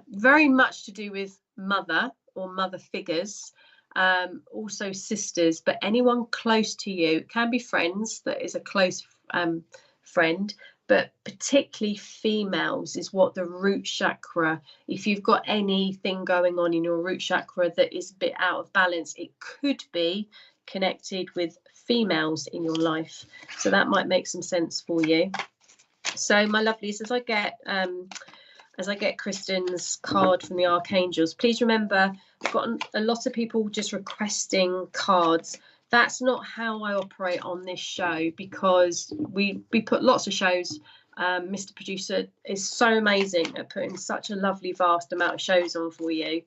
very much to do with mother or mother figures, also sisters, but anyone close to you. It can be friends, that is a close friend, but particularly females is what the root chakra, if you've got anything going on in your root chakra that is a bit out of balance, it could be connected with females in your life. So that might make some sense for you. So my lovelies, as I get Kristen's card from the archangels, please remember, I've got a lot of people just requesting cards. That's not how I operate on this show, because we put lots of shows. Mr. Producer is so amazing at putting such a lovely vast amount of shows on for you.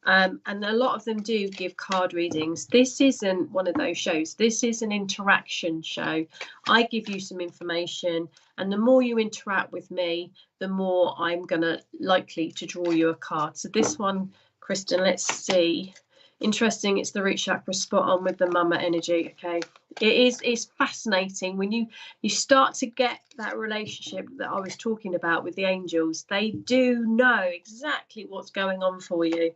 And a lot of them do give card readings. This isn't one of those shows. This is an interaction show. I give you some information, and the more you interact with me, the more I'm gonna likely to draw you a card. So this one, Kristen, let's see. Interesting, it's the root chakra, spot on with the mama energy. Okay, it's fascinating when you start to get that relationship that I was talking about with the angels. They do know exactly what's going on for you.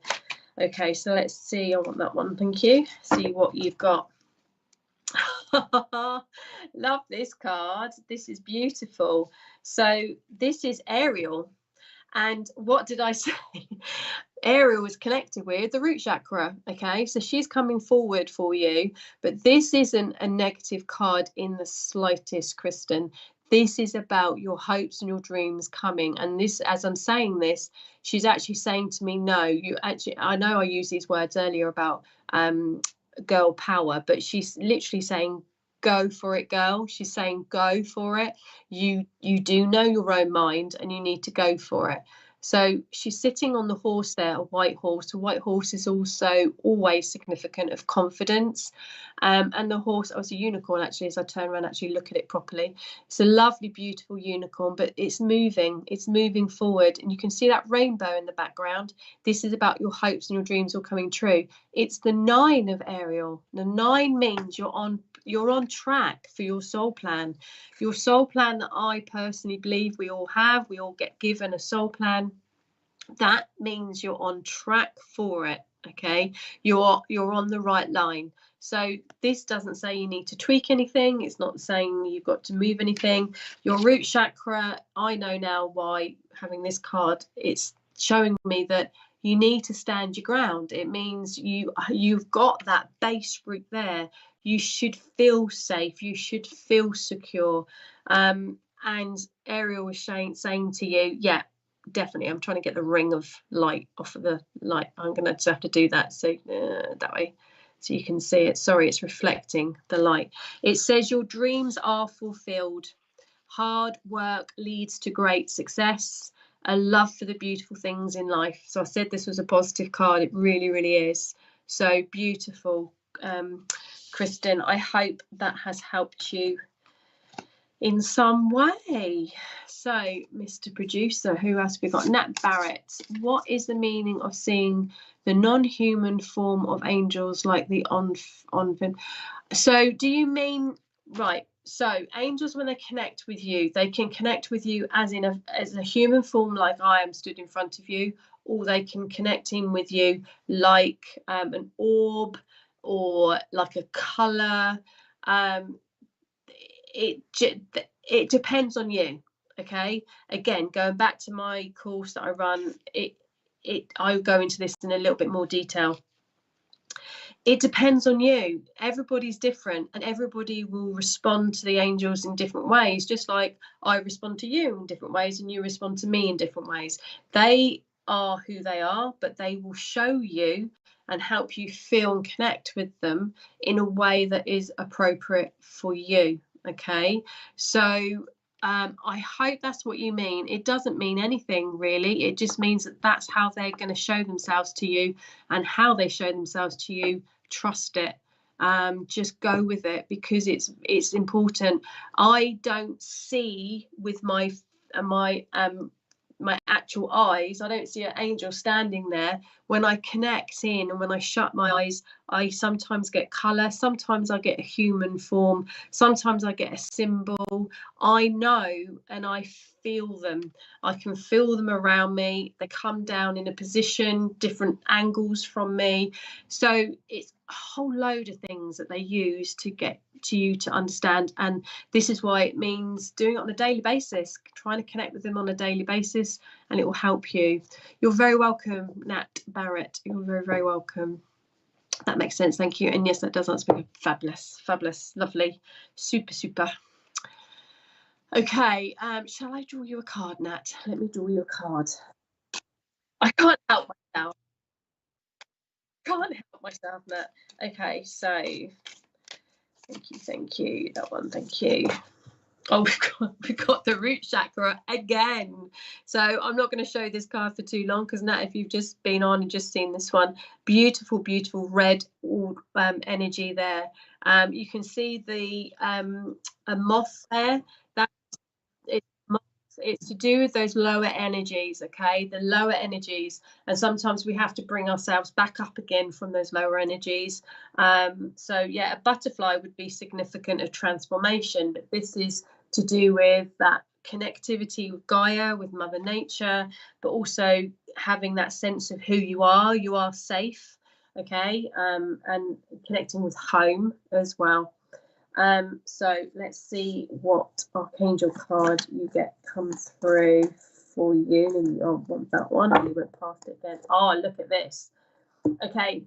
Okay, so let's see. I want that one, thank you. See what you've got. Love this card. This is beautiful. So this is Ariel, and what did I say? Ariel was connected with the root chakra. Okay, so she's coming forward for you, but this isn't a negative card in the slightest, Kristen. This is about your hopes and your dreams coming. And this, as I'm saying this, she's actually saying to me, no, you actually, I know I used these words earlier about girl power, but she's literally saying, go for it, girl. She's saying, go for it. You do know your own mind, and you need to go for it. So she's sitting on the horse there, a white horse. A white horse is also always significant of confidence. And the horse, I was a unicorn actually, as I turn around, actually look at it properly. It's a lovely, beautiful unicorn, but it's moving forward. And you can see that rainbow in the background. This is about your hopes and your dreams all coming true. It's the 9 of Ariel. The 9 means you're on track for your soul plan. Your soul plan that I personally believe we all have. We all get given a soul plan. That means you're on track for it. Okay, you're on the right line. So this doesn't say you need to tweak anything. It's not saying you've got to move anything. Your root chakra, I know now why having this card, it's showing me that you need to stand your ground. It means you've got that base root there. You should feel safe. You should feel secure. And Ariel was saying to you, yeah, definitely. I'm trying to get the ring of light off of the light. I'm going to just have to do that. So that way, so you can see it. Sorry, it's reflecting the light. It says your dreams are fulfilled. Hard work leads to great success. A love for the beautiful things in life. So I said this was a positive card. It really, really is. So beautiful. Kristen, I hope that has helped you in some way. So, Mr. Producer, who else have we got? Nat Barrett. What is the meaning of seeing the non-human form of angels like the on? So, do you mean, right? So angels, when they connect with you, they can connect with you as a human form, like I am stood in front of you, or they can connect in with you like an orb or like a colour. It depends on you. Okay, again, going back to my course that I run, I go into this in a little bit more detail. It depends on you. Everybody's different, and everybody will respond to the angels in different ways, just like I respond to you in different ways and you respond to me in different ways. They are who they are, but they will show you and help you feel and connect with them in a way that is appropriate for you. Okay, so I hope that's what you mean. It doesn't mean anything really. It just means that that's how they're going to show themselves to you, and how they show themselves to you, trust it. Just go with it, because it's important. I don't see with my actual eyes, I don't see an angel standing there. When I connect in and when I shut my eyes, I sometimes get colour, sometimes I get a human form, sometimes I get a symbol. I know and I feel them. I can feel them around me. They come down in a position, different angles from me. So it's a whole load of things that they use to get to you to understand. And this is why it means doing it on a daily basis, trying to connect with them on a daily basis, and it will help you. You're very welcome, Nat Barrett. You're very, very welcome. That makes sense. Thank you. And yes, that does answer me. Fabulous, fabulous, lovely, super, super. Okay, shall I draw you a card, Nat? Let me draw you a card. I can't help myself. Nat. Okay, so thank you. That one, thank you. Oh, we've got the root chakra again. So I'm not going to show this card for too long, because Nat, if you've just been on and just seen this one, beautiful, beautiful red energy there. You can see the a moth there. It's to do with those lower energies, okay, the lower energies, and sometimes we have to bring ourselves back up again from those lower energies. So yeah, a butterfly would be significant of transformation, but this is to do with that connectivity with Gaia, with Mother Nature, but also having that sense of who you are safe, okay, and connecting with home as well. So let's see what Archangel card you get comes through for you. And I want that one. And you went past it again. Oh, look at this. Okay,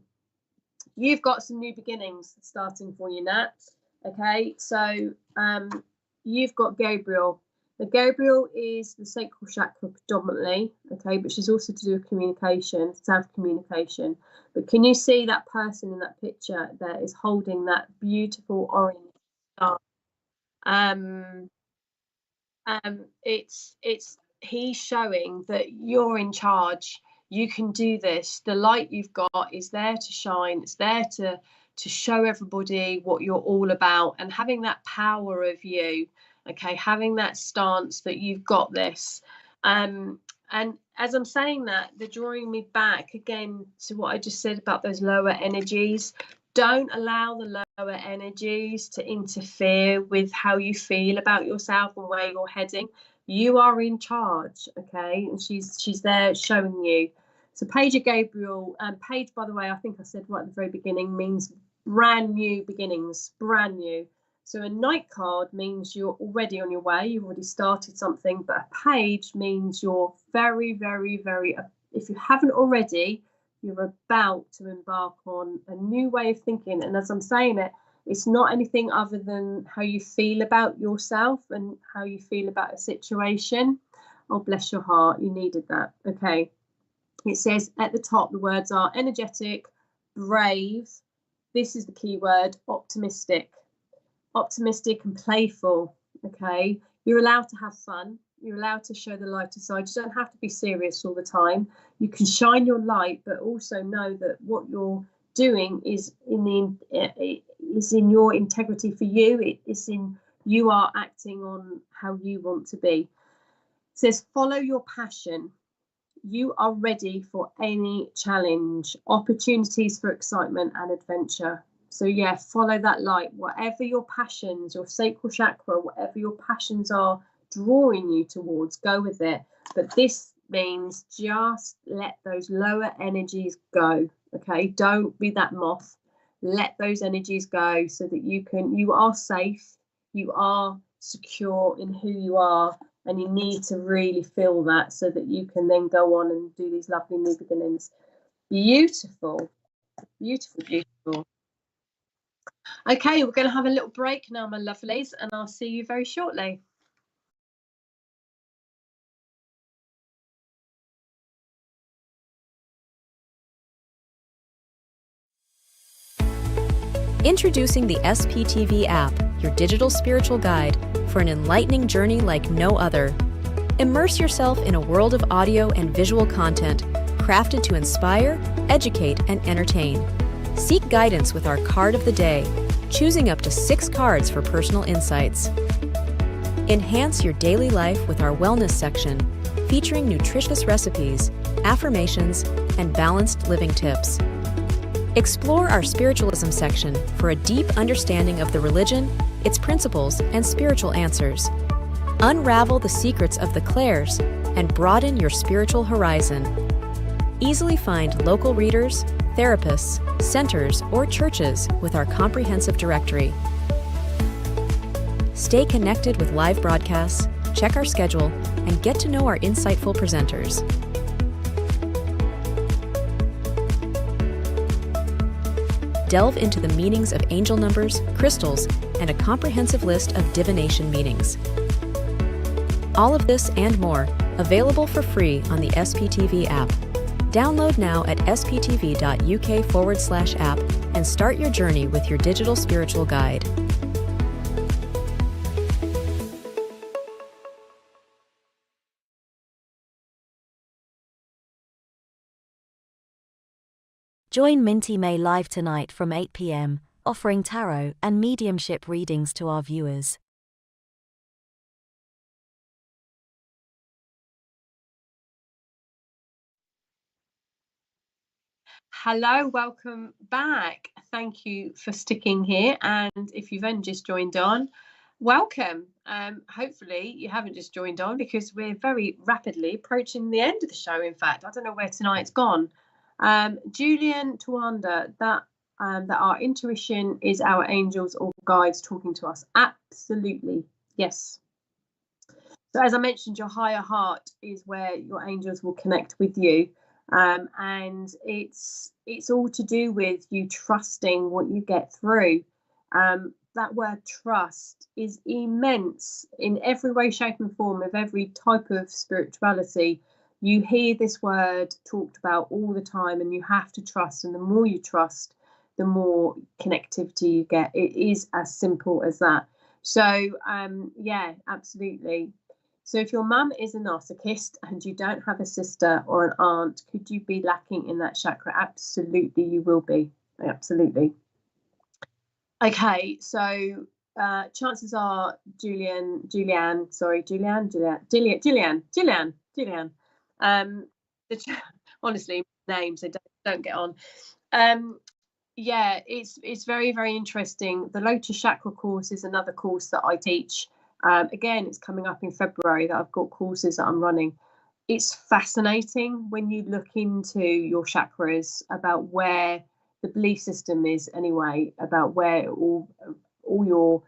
you've got some new beginnings starting for you, Nat. Okay, so you've got Gabriel. The Gabriel is the sacral chakra predominantly, okay, but she's also to do with communication, self-communication. But can you see that person in that picture that is holding that beautiful orange star? He's showing that you're in charge. You can do this. The light you've got is there to shine. It's there to show everybody what you're all about, and having that power of you, okay, having that stance that you've got this. And as I'm saying that, they're drawing me back again to what I just said about those lower energies. Don't allow the lower energies to interfere with how you feel about yourself and where you're heading. You are in charge, okay? And she's there showing you. So Page of Gabriel, Page, by the way, I think I said right at the very beginning, means brand new beginnings, brand new. So a Knight card means you're already on your way, you've already started something, but a Page means you're very, very, very, if you haven't already, you're about to embark on a new way of thinking. And as I'm saying it, it's not anything other than how you feel about yourself and how you feel about a situation. Oh, bless your heart, you needed that. Okay, it says at the top, the words are energetic, brave, this is the key word, optimistic and playful. Okay, you're allowed to have fun. You're allowed to show the lighter side. You don't have to be serious all the time. You can shine your light, but also know that what you're doing is in your integrity for you. You are acting on how you want to be. It says follow your passion. You are ready for any challenge, opportunities for excitement and adventure. So yeah, follow that light. Whatever your passions, your sacral chakra, whatever your passions are drawing you towards, go with it. But this means just let those lower energies go. Okay, don't be that moth. Let those energies go so that you are safe, you are secure in who you are, and you need to really feel that so that you can then go on and do these lovely new beginnings. Beautiful, beautiful, beautiful. Okay, we're going to have a little break now, my lovelies, and I'll see you very shortly. Introducing the SPTV app, your digital spiritual guide, for an enlightening journey like no other. Immerse yourself in a world of audio and visual content crafted to inspire, educate, and entertain. Seek guidance with our card of the day, choosing up to 6 cards for personal insights. Enhance your daily life with our wellness section, featuring nutritious recipes, affirmations, and balanced living tips. Explore our spiritualism section for a deep understanding of the religion, its principles, and spiritual answers. Unravel the secrets of the clairs and broaden your spiritual horizon. Easily find local readers, therapists, centers, or churches with our comprehensive directory. Stay connected with live broadcasts, check our schedule, and get to know our insightful presenters. Delve into the meanings of angel numbers, crystals, and a comprehensive list of divination meanings. All of this and more, available for free on the SPTV app. Download now at sptv.uk/app and start your journey with your digital spiritual guide. Join Minty May live tonight from 8 p.m, offering tarot and mediumship readings to our viewers. Hello, welcome back. Thank you for sticking here. And if you've only just joined on, welcome. Hopefully you haven't just joined on, because we're very rapidly approaching the end of the show. In fact, I don't know where tonight's gone. Julian Tawanda, that our intuition is our angels or guides talking to us. Absolutely, yes. So as I mentioned, your higher heart is where your angels will connect with you. And it's all to do with you trusting what you get through. That word trust is immense in every way, shape and form of every type of spirituality. You hear this word talked about all the time, and you have to trust. And the more you trust, the more connectivity you get. It is as simple as that. So yeah, absolutely. So if your mum is a narcissist and you don't have a sister or an aunt, could you be lacking in that chakra? Absolutely, you will be. Absolutely. Okay, so chances are Julian. Honestly, names, they don't get on. Yeah, it's very, very interesting. The Lotus Chakra course is another course that I teach. Again, it's coming up in February that I've got courses that I'm running. It's fascinating when you look into your chakras, about where the belief system is anyway, about where all your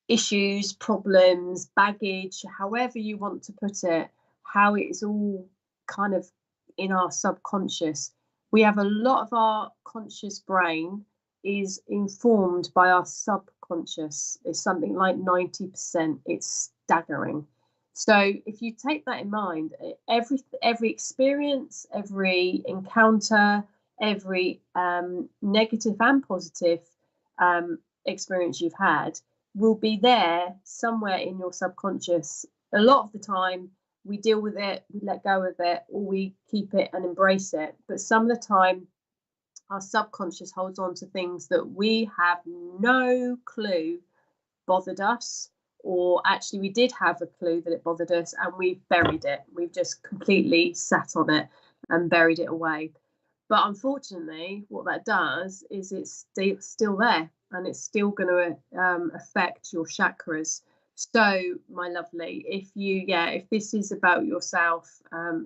issues, problems, baggage, however you want to put it, how it's all kind of in our subconscious. We have a lot of our conscious brain is informed by our subconscious. It's something like 90%. It's staggering. So if you take that in mind, every experience, every encounter, every negative and positive experience you've had will be there somewhere in your subconscious. A lot of the time we deal with it, we let go of it, or we keep it and embrace it. But some of the time our subconscious holds on to things that we have no clue bothered us, or actually we did have a clue that it bothered us and we've buried it. We've just completely sat on it and buried it away. But unfortunately, what that does is it's still there, and it's still going to affect your chakras. So, my lovely, if this is about yourself,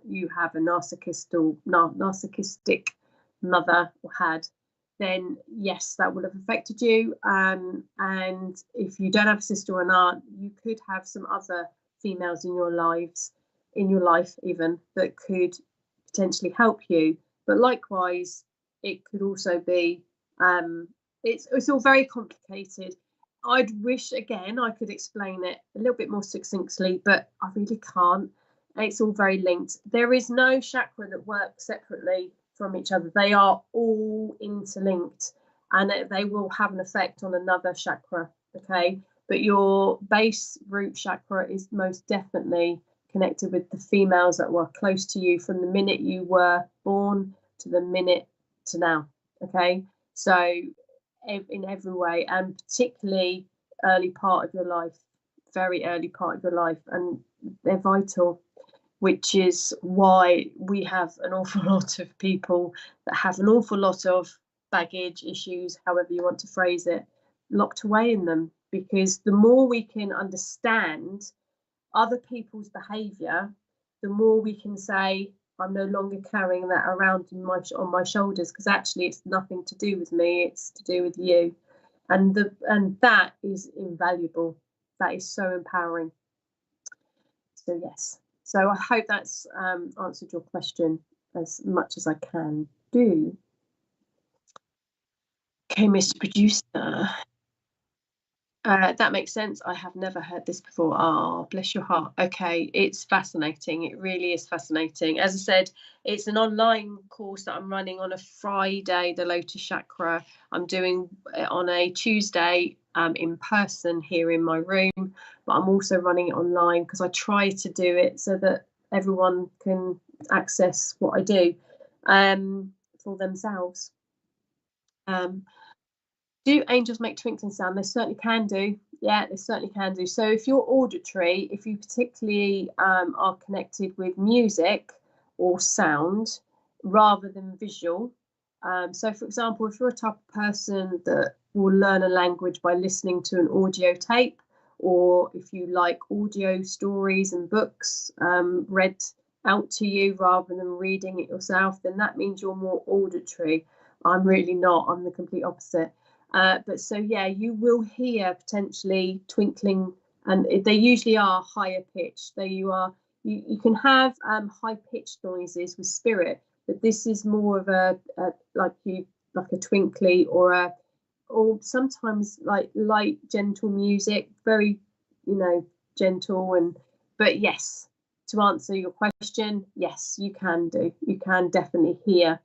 you have a narcissistic mother or had, then yes, that would have affected you. And if you don't have a sister or an aunt, you could have some other females in your life even, that could potentially help you. But likewise, it could also be it's all very complicated. I'd wish again I could explain it a little bit more succinctly, but I really can't. It's all very linked. There is no chakra that works separately from each other. They are all interlinked, and they will have an effect on another chakra. Okay, but your base root chakra is most definitely connected with the females that were close to you from the minute you were born to the minute to now. Okay, so in every way, and particularly early part of your life, very early part of your life, and they're vital, which is why we have an awful lot of people that have an awful lot of baggage, issues, however you want to phrase it, locked away in them. Because the more we can understand other people's behavior, the more we can say, I'm no longer carrying that around on my shoulders, because actually it's nothing to do with me, it's to do with you. And that is invaluable. That is so empowering. So yes. So I hope that's answered your question as much as I can do. Okay, Mr. Producer. That makes sense. I have never heard this before. Oh, bless your heart. Okay, it's fascinating. It really is fascinating. As I said, it's an online course that I'm running on a Friday, the Lotus Chakra. I'm doing it on a Tuesday in person here in my room, but I'm also running it online because I try to do it so that everyone can access what I do for themselves. Do angels make twinkling sound? They certainly can do. Yeah, they certainly can do. So if you're auditory, if you particularly are connected with music or sound rather than visual. So for example, if you're a type of person that will learn a language by listening to an audio tape, or if you like audio stories and books read out to you rather than reading it yourself, then that means you're more auditory. I'm really not. I'm the complete opposite. But so yeah, you will hear potentially twinkling, and they usually are higher pitched. You can have high pitched noises with spirit, but this is more of a twinkly or sometimes like light, gentle music, very gentle. But yes, to answer your question, yes, you can do. You can definitely hear,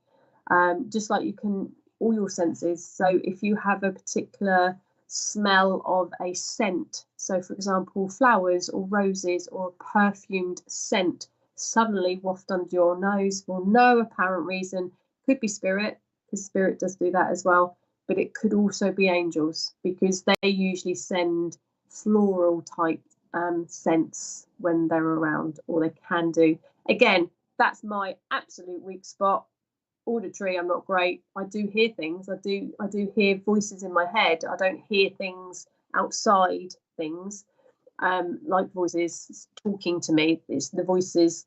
just like you can all your senses. So if you have a particular smell of a scent, so for example flowers or roses or a perfumed scent suddenly waft under your nose for no apparent reason, could be spirit, because spirit does do that as well, but it could also be angels, because they usually send floral type scents when they're around, or they can do. Again, that's my absolute weak spot. Auditory, I'm not great. I do hear things. I do hear voices in my head. I don't hear things outside things, like voices talking to me. It's the voices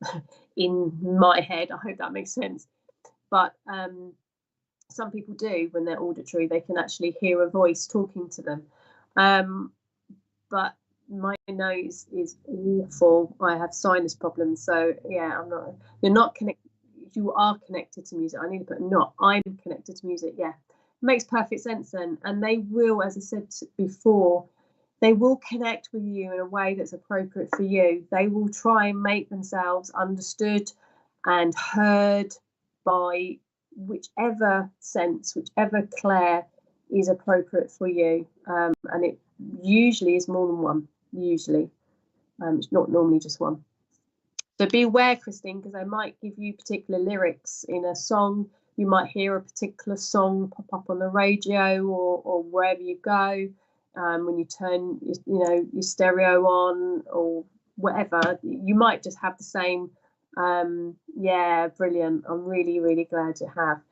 in my head. I hope that makes sense. But some people do, when they're auditory, they can actually hear a voice talking to them. But my nose is awful. I have sinus problems. So yeah, you're not connected. You are connected to music. I need to put not. I'm connected to music. Yeah, makes perfect sense then. And they will, as I said before, they will connect with you in a way that's appropriate for you. They will try and make themselves understood and heard by whichever sense, whichever clair is appropriate for you. And it usually is more than one. Usually, it's not normally just one. So be aware, Christine, because they might give you particular lyrics in a song. You might hear a particular song pop up on the radio or wherever you go, when you turn your stereo on or whatever. You might just have the same. Yeah, brilliant. I'm really, really glad you have.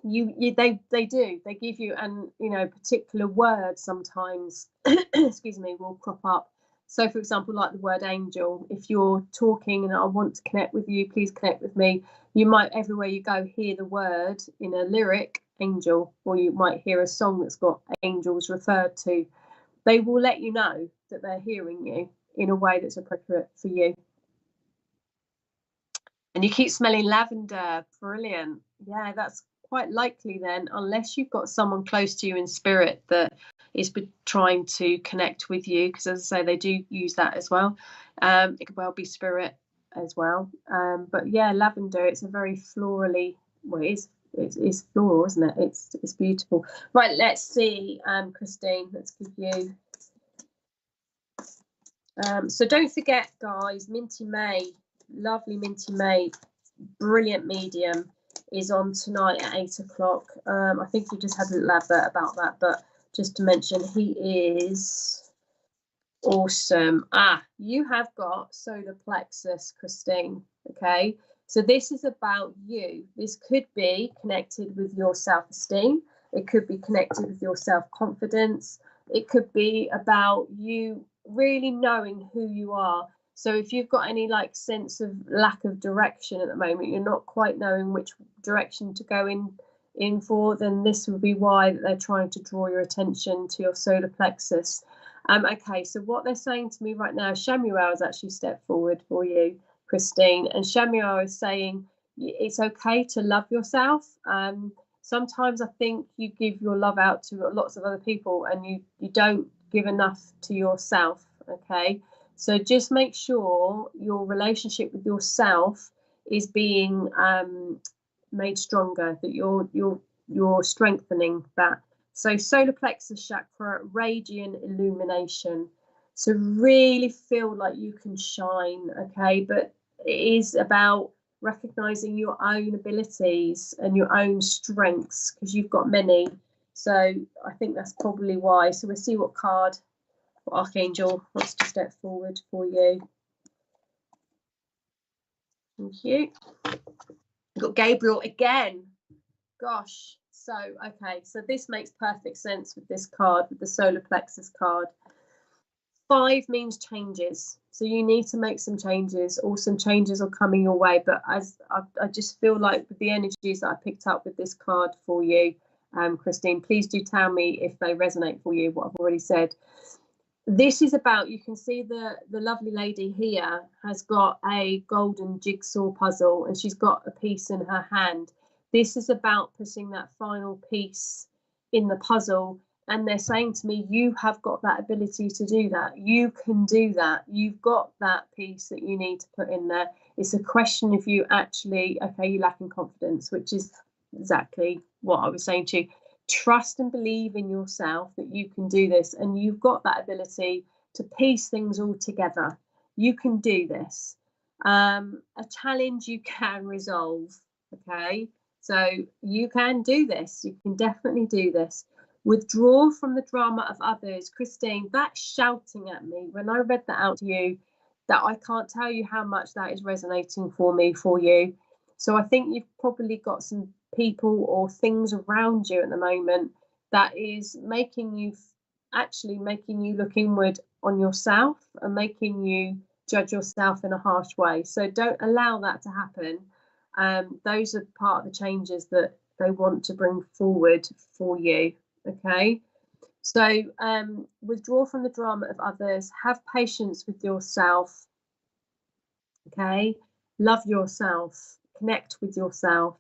They give you, and particular words sometimes excuse me, will crop up. So for example, like the word angel, if you're talking and I want to connect with you, please connect with me, you might everywhere you go hear the word in a lyric angel, or you might hear a song that's got angels referred to. They will let you know that they're hearing you in a way that's appropriate for you. And you keep smelling lavender. Brilliant. Yeah, that's quite likely then, unless you've got someone close to you in spirit that is trying to connect with you, because as I say, they do use that as well. It could well be spirit as well. But yeah, lavender, it's a very florally, well, it's floral, isn't it? It's beautiful. Right, let's see, Christine, let's give you. So don't forget, guys, Minty May, lovely Minty May, brilliant medium, is on tonight at 8 o'clock. I think you just had a little advert about that, but just to mention, he is awesome. You have got solar plexus, Christine. Okay, so this is about you. This could be connected with your self-esteem. It could be connected with your self-confidence. It could be about you really knowing who you are. So if you've got any sense of lack of direction at the moment, you're not quite knowing which direction to go in for, then this would be why they're trying to draw your attention to your solar plexus. Okay, so what they're saying to me right now, Shamuel has actually stepped forward for you, Christine, and Shamuel is saying it's okay to love yourself. Sometimes I think you give your love out to lots of other people and you don't give enough to yourself. Okay, so just make sure your relationship with yourself is being made stronger, that you're strengthening that. So solar plexus chakra, radiant illumination. So really feel like you can shine, okay? But it is about recognizing your own abilities and your own strengths, because you've got many. So I think that's probably why. So we'll see what card Archangel wants to step forward for you. Thank you. We've got Gabriel again. Gosh. So, okay. So this makes perfect sense with this card, with the solar plexus card. 5 means changes. So you need to make some changes, or some changes are coming your way. But as I just feel like with the energies that I picked up with this card for you, Christine, please do tell me if they resonate for you, what I've already said. This is about, you can see the lovely lady here has got a golden jigsaw puzzle and she's got a piece in her hand. This is about putting that final piece in the puzzle, and they're saying to me, you have got that ability to do that. You can do that. You've got that piece that you need to put in there. It's a question of you actually, okay, you lack in confidence, which is exactly what I was saying to you. Trust and believe in yourself that you can do this, and you've got that ability to piece things all together. You can do this. A challenge you can resolve, okay? So you can do this. You can definitely do this. Withdraw from the drama of others. Christine, that's shouting at me when I read that out to you, that I can't tell you how much that is resonating for you. So I think you've probably got some people or things around you at the moment that is making you look inward on yourself and making you judge yourself in a harsh way. So don't allow that to happen. Those are part of the changes that they want to bring forward for you. Okay, so withdraw from the drama of others, have patience with yourself. Okay, love yourself, connect with yourself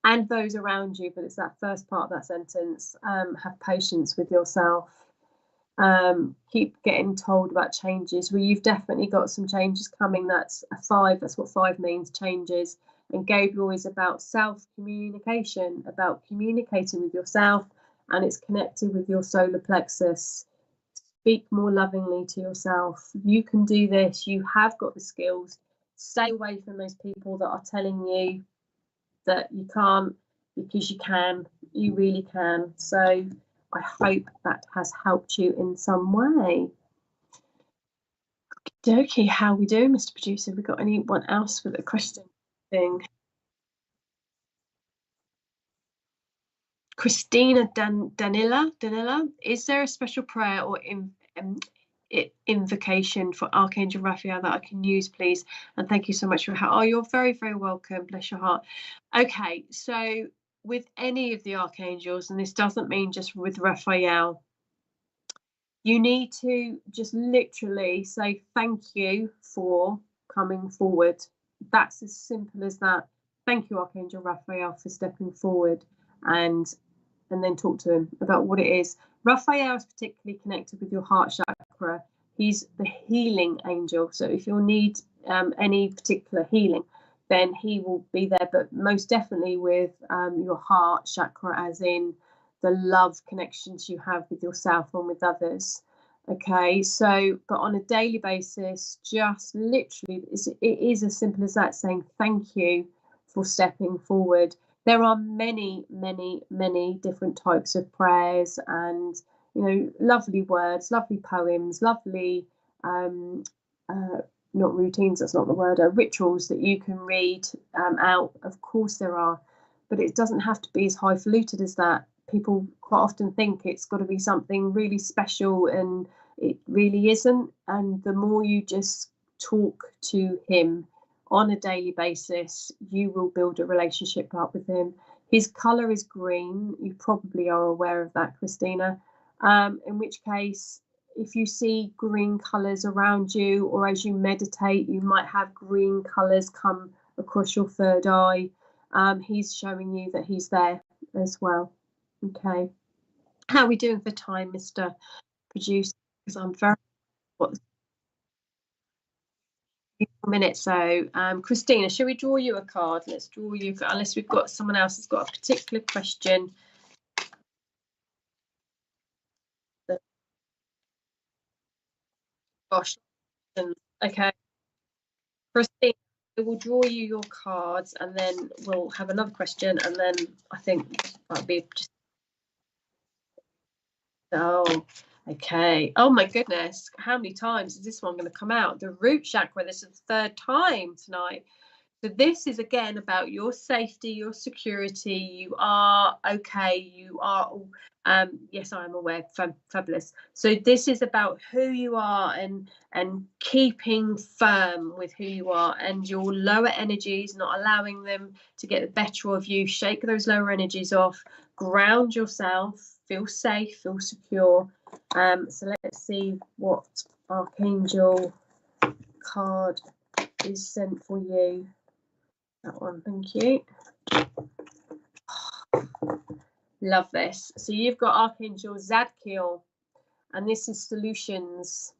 and those around you, but it's that first part of that sentence. Have patience with yourself. Keep getting told about changes. Well, you've definitely got some changes coming. That's a 5. That's what 5 means, changes. And Gabriel is about self-communication, about communicating with yourself, and it's connected with your solar plexus. Speak more lovingly to yourself. You can do this. You have got the skills. Stay away from those people that are telling you that you can't, because you can. You really can. So I hope that has helped you in some way. Okay, how are we doing, Mr. Producer? Have we got anyone else with a question thing? Christina Danila, is there a special prayer or invocation for Archangel Raphael that I can use, please? And thank you so much for your help. Oh, you're very, very welcome. Bless your heart. Okay, so with any of the archangels, and this doesn't mean just with Raphael, you need to just literally say thank you for coming forward. That's as simple as that. Thank you, Archangel Raphael, for stepping forward, and then talk to him about what it is. Raphael is particularly connected with your heart chakra. He's the healing angel. So if you'll need any particular healing, then he will be there. But most definitely with your heart chakra, as in the love connections you have with yourself and with others. Okay, so but on a daily basis, just literally, it is as simple as that, saying thank you for stepping forward. There are many, many, many different types of prayers, and lovely words, lovely poems, lovely not routines, that's not the word, rituals that you can read out. Of course there are, but it doesn't have to be as highfalutin as that. People quite often think it's got to be something really special, and it really isn't. And the more you just talk to him on a daily basis, you will build a relationship up with him. His colour is green. You probably are aware of that, Christina. In which case, if you see green colours around you, or as you meditate, you might have green colours come across your third eye. He's showing you that he's there as well. Okay. How are we doing for time, Mr. Producer? Because I'm very minutes. So Christina, shall we draw you a card? Let's draw you, unless we've got someone else that's got a particular question. Gosh. Okay, Christina, we'll draw you your cards, and then we'll have another question, and then I think that'll be just okay. Oh my goodness, how many times is this one going to come out? The root chakra. This is the third time tonight. So this is again about your safety, your security. You are okay. You are yes, I am aware. Fabulous. So this is about who you are, and keeping firm with who you are, and your lower energies, not allowing them to get the better of you. Shake those lower energies off, ground yourself, feel safe, feel secure. So let's see what Archangel card is sent for you. That one, thank you. Love this. So you've got Archangel Zadkiel, and this is solutions.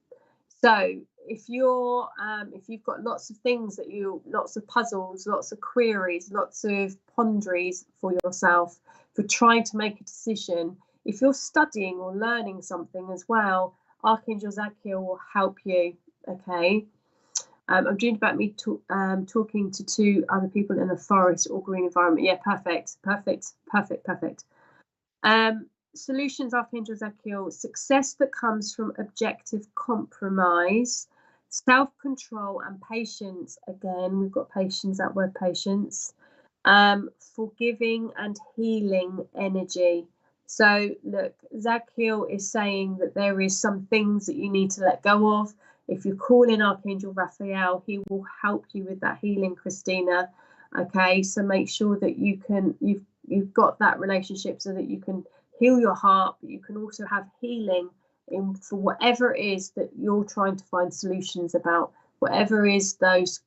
So if you've got lots of things lots of puzzles, lots of queries, lots of ponderies for yourself, for trying to make a decision, if you're studying or learning something as well, Archangel Zadkiel will help you. Okay. I'm dreaming about me talking to two other people in a forest or green environment. Yeah, perfect. Solutions, Archangel Zadkiel: success that comes from objective compromise, self-control and patience. Again, we've got patience, that word patience. Forgiving and healing energy. So look, Zadkiel is saying that there is some things that you need to let go of. If you call in Archangel Raphael, he will help you with that healing, Christina. Okay, so make sure that you've got that relationship so that you can heal your heart, but you can also have healing for whatever it is that you're trying to find solutions about, whatever is those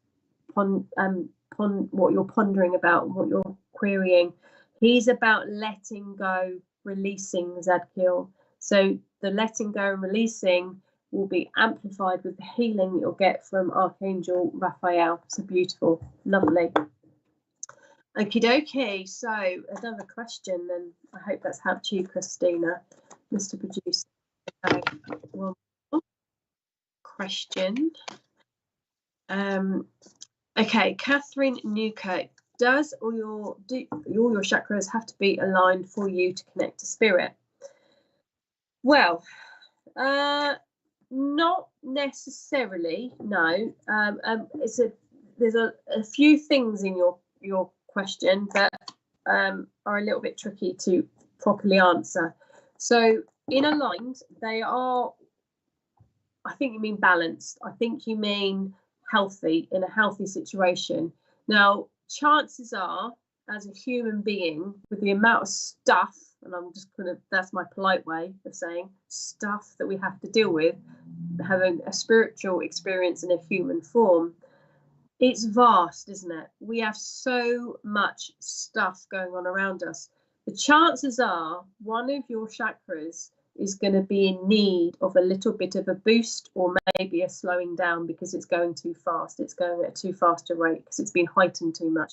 what you're pondering about, what you're querying. He's about letting go, releasing, Zadkiel. So the letting go and releasing will be amplified with the healing that you'll get from Archangel Raphael. So beautiful, lovely. Okie dokie. So another question, and I hope that's helped you, Christina, Mr. Producer. One more question. Okay, Catherine Newkirk. Does all your chakras have to be aligned for you to connect to spirit? Well, not necessarily, no. There's a few things in your question that are a little bit tricky to properly answer. So in aligned, they are, I think you mean balanced. I think you mean healthy, in a healthy situation. Now, chances are, as a human being, with the amount of stuff, and I'm just gonna, that's my polite way of saying stuff that we have to deal with, having a spiritual experience in a human form, it's vast, isn't it? We have so much stuff going on around us. The chances are one of your chakras is going to be in need of a little bit of a boost, or maybe a slowing down, because it's going too fast. It's going at too fast a rate because it's been heightened too much.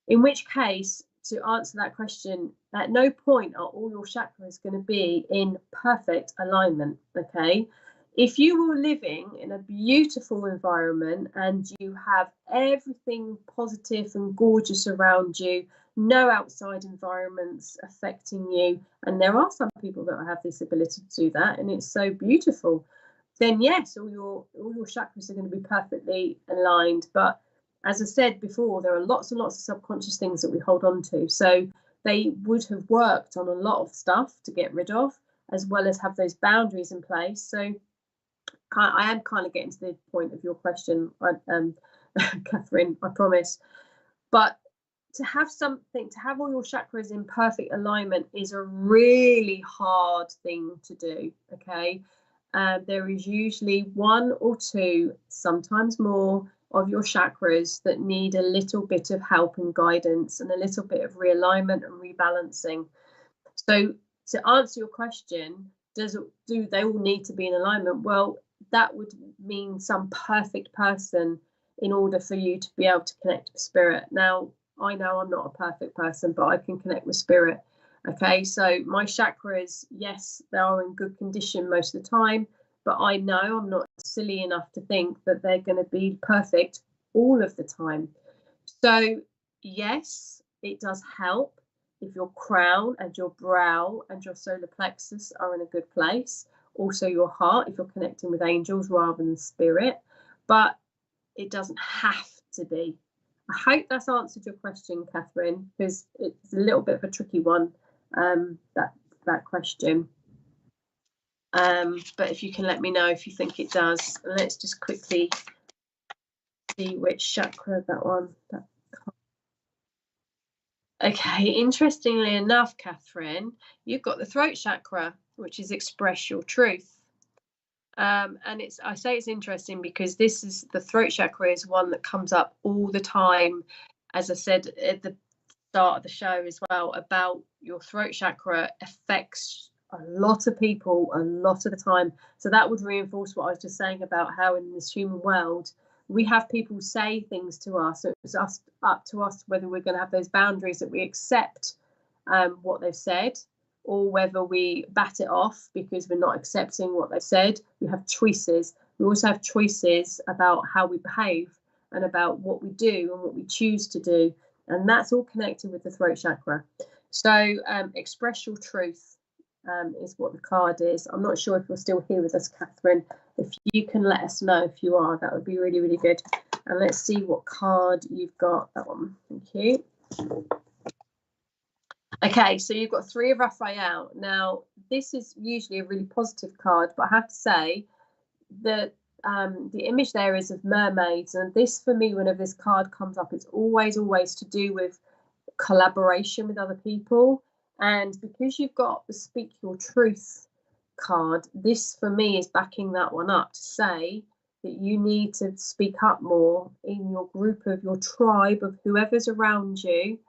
In which case, to answer that question, at no point are all your chakras going to be in perfect alignment, okay? If you were living in a beautiful environment and you have everything positive and gorgeous around you, no outside environments affecting you, and there are some people that have this ability to do that, and it's so beautiful, then yes, all your chakras are going to be perfectly aligned. But as I said before, there are lots and lots of subconscious things that we hold on to. So they would have worked on a lot of stuff to get rid of, as well as have those boundaries in place. So I am kind of getting to the point of your question, Catherine, I promise. But to have something, to have all your chakras in perfect alignment is a really hard thing to do, okay? There is usually one or two, sometimes more, of your chakras that need a little bit of help and guidance and a little bit of realignment and rebalancing. So to answer your question, do they all need to be in alignment? Well, that would mean some perfect person in order for you to be able to connect with spirit. Now, I know I'm not a perfect person, but I can connect with spirit. Okay, so my chakras, yes, they are in good condition most of the time, but I know I'm not silly enough to think that they're going to be perfect all of the time. So yes, it does help if your crown and your brow and your solar plexus are in a good place. Also your heart, if you're connecting with angels rather than spirit, but it doesn't have to be. I hope that's answered your question, Catherine, because it's a little bit of a tricky one, that question. But if you can let me know if you think it does. Let's just quickly see which chakra that one. Okay, interestingly enough, Catherine, you've got the throat chakra, which is express your truth. And I say it's interesting because this is, the throat chakra is one that comes up all the time, as I said at the start of the show as well, about your throat chakra affects a lot of people a lot of the time. So that would reinforce what I was just saying about how in this human world we have people say things to us. So it's up to us whether we're going to have those boundaries that we accept what they've said, or whether we bat it off because we're not accepting what they've said. We have choices. We also have choices about how we behave and about what we do and what we choose to do. And that's all connected with the throat chakra. So express your truth is what the card is. I'm not sure if you're still here with us, Catherine. If you can let us know if you are, that would be really, really good. And let's see what card you've got. That one. Thank you. Okay, so you've got 3 of Raphael. Now, this is usually a really positive card, but I have to say that the image there is of mermaids. And this, for me, whenever this card comes up, it's always to do with collaboration with other people. And because you've got the Speak Your Truth card, this, for me, is backing that one up to say that you need to speak up more in your group, of your tribe, of whoever's around you.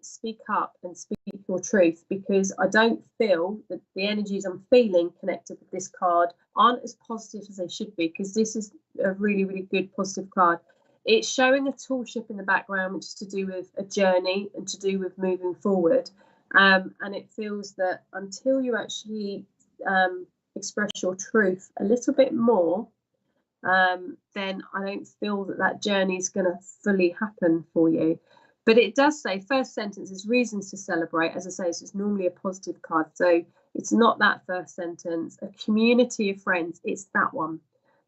Speak up and speak your truth, because I don't feel that the energies I'm feeling connected with this card aren't as positive as they should be, because this is a really, really good positive card. It's showing a tall ship in the background, which is to do with a journey and to do with moving forward. And it feels that until you actually express your truth a little bit more, then I don't feel that journey is going to fully happen for you. But it does say, first sentence is reasons to celebrate. As I say, it's normally a positive card. So it's not that first sentence. A community of friends, it's that one.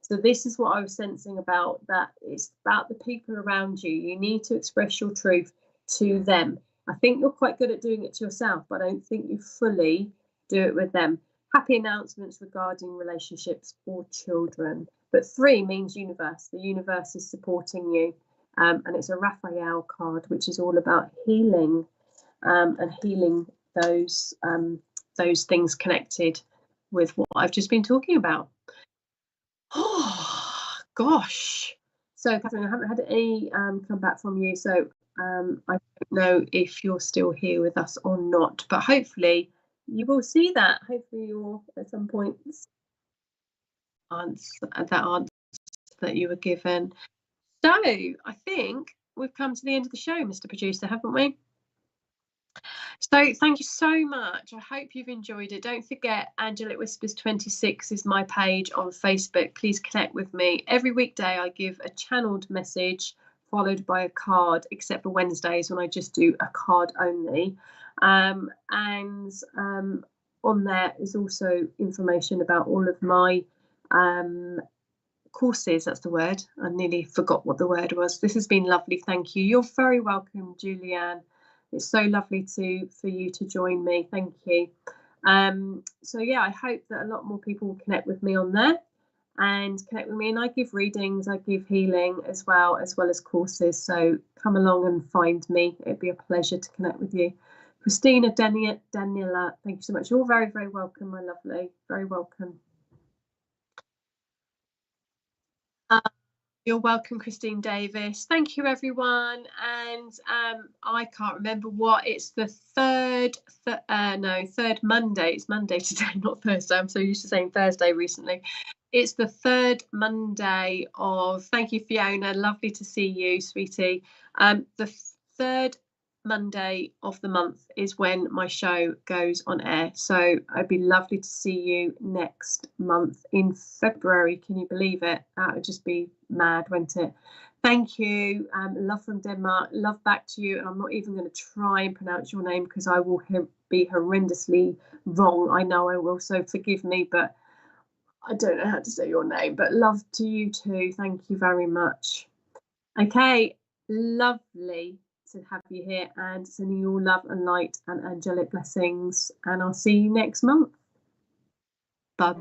So this is what I was sensing about that. It's about the people around you. You need to express your truth to them. I think you're quite good at doing it to yourself, but I don't think you fully do it with them. Happy announcements regarding relationships or children. But 3 means universe. The universe is supporting you. And it's a Raphael card, which is all about healing, and healing those things connected with what I've just been talking about. Oh gosh. So Catherine, I haven't had any come back from you, so I don't know if you're still here with us or not, but hopefully you will see that. Hopefully you'll at some point answer that you were given. So I think we've come to the end of the show, Mr. Producer, haven't we? So thank you so much. I hope you've enjoyed it. Don't forget, Angelic Whispers 26 is my page on Facebook. Please connect with me. Every weekday I give a channeled message followed by a card, except for Wednesdays when I just do a card only. And on there is also information about all of my courses. That's the word. I nearly forgot what the word was. This has been lovely. Thank you. You're very welcome, Julianne. It's so lovely for you to join me. Thank you. So yeah, I hope that a lot more people will connect with me on there and connect with me. And I give readings, I give healing as well as courses. So come along and find me. It'd be a pleasure to connect with you. Christina, Daniela, thank you so much. You're very, very welcome, my lovely. Very welcome. You're welcome, Christine Davis. Thank you, everyone. And I can't remember what it's the third Monday. It's Monday today, not Thursday. I'm so used to saying Thursday recently. It's the third Monday of, thank you, Fiona. Lovely to see you, sweetie. The third Monday of the month is when my show goes on air. So it'd be lovely to see you next month in February. Can you believe it? That would just be mad, wouldn't it? Thank you. Love from Denmark. Love back to you. And I'm not even going to try and pronounce your name because I will be horrendously wrong. I know I will. So forgive me, but I don't know how to say your name. But love to you too. Thank you very much. Okay. Lovely to have you here, and sending you all love and light and angelic blessings, and I'll see you next month. Bye.